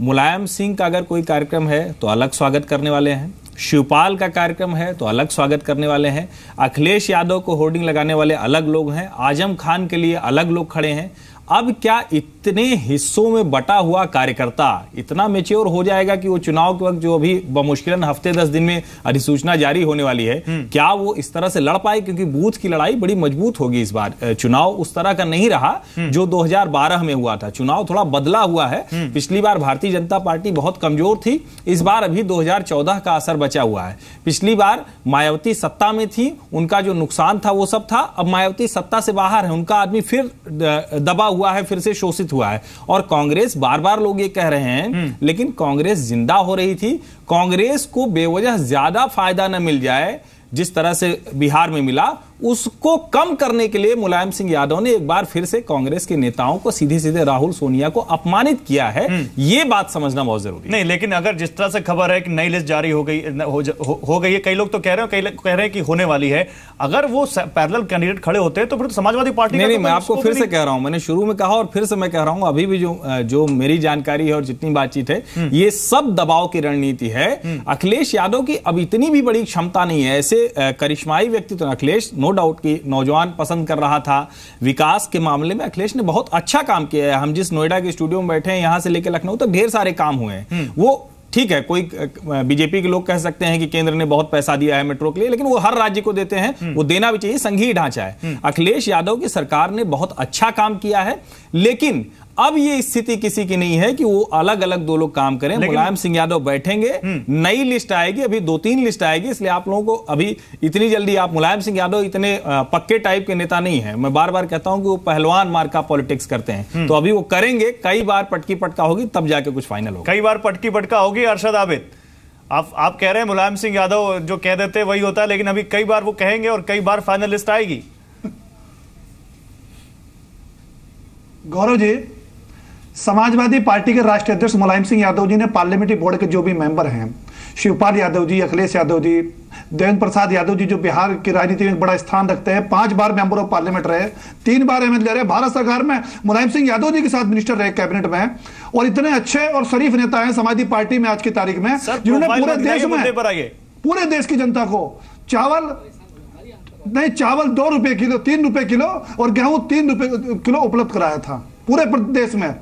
मुलायम सिंह का अगर कोई कार्यक्रम है तो अलग स्वागत करने वाले हैं, शिवपाल का कार्यक्रम है तो अलग स्वागत करने वाले हैं, अखिलेश यादव को होर्डिंग लगाने वाले अलग लोग हैं, आजम खान के लिए अलग लोग खड़े हैं। अब क्या इतने हिस्सों में बटा हुआ कार्यकर्ता इतना मैच्योर हो जाएगा कि वो चुनाव के वक्त, जो अभी बमुश्किलन हफ्ते 10 दिन में अधिसूचना जारी होने वाली है, क्या वो इस तरह से लड़ पाए? क्योंकि बूथ की लड़ाई बड़ी मजबूत होगी इस बार। चुनाव उस तरह का नहीं रहा जो 2012 में हुआ था। चुनाव थोड़ा बदला हुआ है। पिछली बार भारतीय जनता पार्टी बहुत कमजोर थी, इस बार अभी 2014 का असर बचा हुआ है। पिछली बार मायावती सत्ता में थी, उनका जो नुकसान था वो सब था। अब मायावती सत्ता से बाहर है, उनका आदमी फिर दबा हुआ है, फिर से शोषित हुआ है। और कांग्रेस, बार बार लोग ये कह रहे हैं, लेकिन कांग्रेस जिंदा हो रही थी। कांग्रेस को बेवजह ज्यादा फायदा न मिल जाए जिस तरह से बिहार में मिला, उसको कम करने के लिए मुलायम सिंह यादव ने एक बार फिर से कांग्रेस के नेताओं को सीधे सीधे राहुल सोनिया को अपमानित किया है। यह बात समझना बहुत जरूरी है। नहीं, लेकिन अगर जिस तरह से खबर है कि नई लिस्ट जारी हो गई है, कई लोग तो कह रहे हैं, कई लोग कह रहे हैं कि होने वाली है, अगर वो पैरेलल कैंडिडेट खड़े होते हैं तो फिर समाजवादी पार्टी नहीं, मैं आपको फिर से कह रहा हूं, मैंने शुरू में कहा और फिर से मैं कह रहा हूं, अभी भी जो मेरी जानकारी है और जितनी बातचीत है, ये सब दबाव की रणनीति है। अखिलेश यादव की अब इतनी भी बड़ी क्षमता नहीं है, ऐसे करिश्माई व्यक्ति तो अखिलेश नो डाउट की नौजवान पसंद कर रहा था। विकास के मामले में अखिलेश ने बहुत अच्छा काम किया है। हम जिस नोएडा के स्टूडियो में बैठे हैं, यहां से लेकर लखनऊ तक ढेर सारे काम हुए हैं। वो ठीक है, कोई बीजेपी के लोग कह सकते हैं कि केंद्र ने बहुत पैसा दिया है मेट्रो के लिए, लेकिन वो हर राज्य को देते हैं, वो देना भी चाहिए, संघीय ढांचा है। अखिलेश यादव की सरकार ने बहुत अच्छा काम किया है, लेकिन अब ये स्थिति किसी की नहीं है कि वो अलग अलग दो लोग काम करें। मुलायम सिंह यादव बैठेंगे, नई लिस्ट आएगी, अभी 2-3 लिस्ट आएगी, इसलिए आप लोगों को अभी इतनी जल्दी, आप मुलायम सिंह यादव इतने पक्के टाइप के नेता नहीं है। मैं बार बार कहता हूं कि वो पहलवान मार्का पॉलिटिक्स करते हैं, तो अभी वो करेंगे, कई बार पटकी पटका होगी, तब जाके कुछ फाइनल होगा। कई बार पटकी पटका होगी। अरशद आबिद, आप कह रहे हैं मुलायम सिंह यादव जो कह देते वही होता है, लेकिन अभी कई बार वो कहेंगे और कई बार फाइनल लिस्ट आएगी। गौरव जी, समाजवादी पार्टी के राष्ट्रीय अध्यक्ष मुलायम सिंह यादव जी ने पार्लियामेंट्री बोर्ड के जो भी मेंबर हैं, शिवपाल यादव जी, अखिलेश यादव जी, देवेंद्र प्रसाद यादव जी, जो बिहार की राजनीति में बड़ा स्थान रखते हैं, 5 बार मेंबर ऑफ पार्लियामेंट रहे, 3 बार एमएलए रहे, भारत सरकार में मुलायम सिंह यादव जी के साथ मिनिस्टर रहे कैबिनेट में, और इतने अच्छे और शरीफ नेता हैं समाजवादी पार्टी में आज की तारीख में, जिन्होंने पूरे देश की जनता को चावल 2 रुपए किलो, 3 रुपए किलो और गेहूं 3 रुपए किलो उपलब्ध कराया था। पूरे प्रदेश में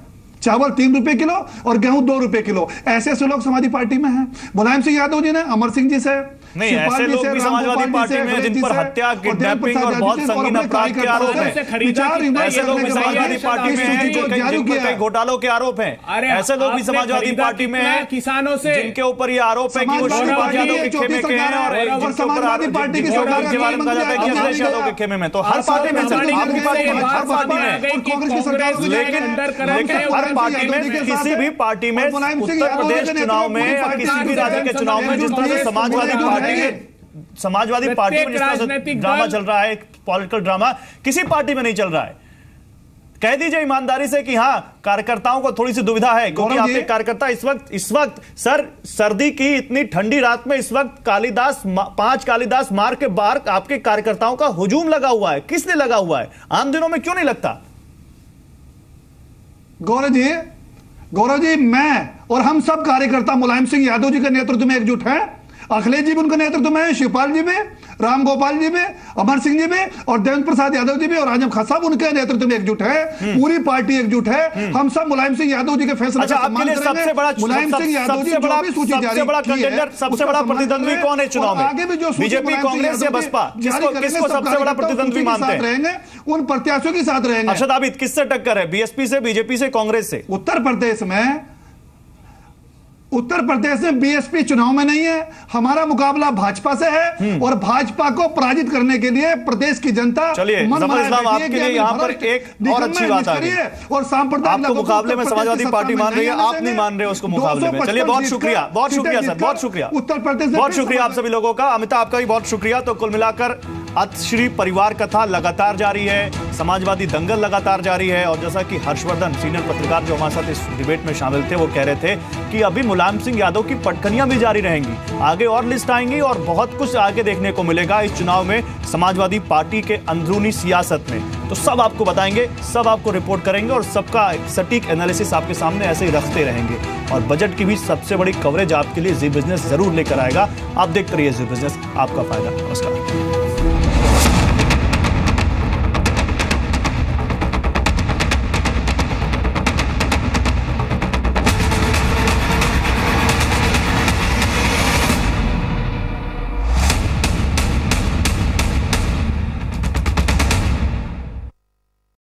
चावल 3 रुपए किलो और गेहूं 2 रुपए किलो। ऐसे ऐसे लोग समाजवादी पार्टी में हैं। मुलायम सिंह यादव जी ने अमर सिंह जी से, नहीं, ऐसे लोग भी समाजवादी पार्टी में जिन पर हत्या, किडनैपिंग और बहुत संगीन अपराध के आरोप हैं, ऐसे लोग भी समाजवादी पार्टी में हैं, जिन पर कई घोटालों के आरोप हैं, ऐसे लोग भी समाजवादी पार्टी में हैं किसानों से, जिनके ऊपर ये आरोप है कि वो शिवपाल यादव के खेमे के हैं और समाजवादी पार्टी की सरकार के बारे में कहा जाता है कि अखिलेश यादव के खेमे में। तो हर पार्टी में, हर पार्टी में, कांग्रेस की सरकार, लेकिन हर पार्टी में, किसी भी पार्टी में, उत्तर प्रदेश चुनाव में या किसी भी राज्य के चुनाव में जिस तरह से समाजवादी पार्टी में जिस तरह से ड्रामा चल रहा है, पॉलिटिकल ड्रामा, किसी पार्टी में नहीं चल रहा है। कह दीजिए ईमानदारी से कि हाँ, कार्यकर्ताओं को थोड़ी सी दुविधा है, क्योंकि आपके कार्यकर्ता इस वक्त सर, सर्दी की इतनी ठंडी रात में इस वक्त 5 कालिदास मार्ग के बाहर आपके कार्यकर्ताओं का हुजूम लगा हुआ है। किसने लगा हुआ है? आम दिनों में क्यों नहीं लगता? गौरव जी, मैं और हम सब कार्यकर्ता मुलायम सिंह यादव जी के नेतृत्व में एकजुट हैं। अखिलेश जी भी उनके नेतृत्व में, शिवपाल जी भी, राम गोपाल जी भी, अमर सिंह जी भी और देवेंद्र प्रसाद यादव जी भी और आजम खान साहब उनके नेतृत्व में एकजुट है। पूरी पार्टी एकजुट है। हम सब मुलायम सिंह यादव जी के फैसले का सम्मान करेंगे। सबसे बड़ा प्रतिद्वंदी कौन है चुनाव में? आगे भी जो बीजेपी, कांग्रेस या बसपा, किसको सबसे बड़ा प्रतिद्वंदी मानते हैं? उन प्रत्याशियों के साथ रहेंगे। अरशद आबिद, किससे टक्कर है? बीएसपी से, बीजेपी से, कांग्रेस से? उत्तर प्रदेश में बीएसपी चुनाव में नहीं है। हमारा मुकाबला भाजपा से है और भाजपा को पराजित करने के लिए प्रदेश की जनता, चलिए आपके लिए यहाँ पर एक और अच्छी बात आ गई और सांप्रदायिक आपको मुकाबले में समाजवादी पार्टी मान रही है, आप नहीं मान रहे उसको मुकाबले में। चलिए, बहुत शुक्रिया सर, बहुत शुक्रिया उत्तर प्रदेश, बहुत शुक्रिया आप सभी लोगों का। अमिता, आपका भी बहुत शुक्रिया। तो कुल मिलाकर अतश्री परिवार कथा लगातार जारी है, समाजवादी दंगल लगातार जारी है, और जैसा कि हर्षवर्धन, सीनियर पत्रकार जो हमारे साथ इस डिबेट में शामिल थे, वो कह रहे थे कि अभी मुलायम सिंह यादव की पटकनियां भी जारी रहेंगी, आगे और लिस्ट आएंगी और बहुत कुछ आगे देखने को मिलेगा इस चुनाव में, समाजवादी पार्टी के अंदरूनी सियासत में। तो सब आपको बताएंगे, सब आपको रिपोर्ट करेंगे और सबका सटीक एनालिसिस आपके सामने ऐसे ही रखते रहेंगे। और बजट की भी सबसे बड़ी कवरेज आपके लिए जी बिजनेस जरूर लेकर आएगा। आप देखते रहिए जी बिजनेस, आपका फायदा। नमस्कार।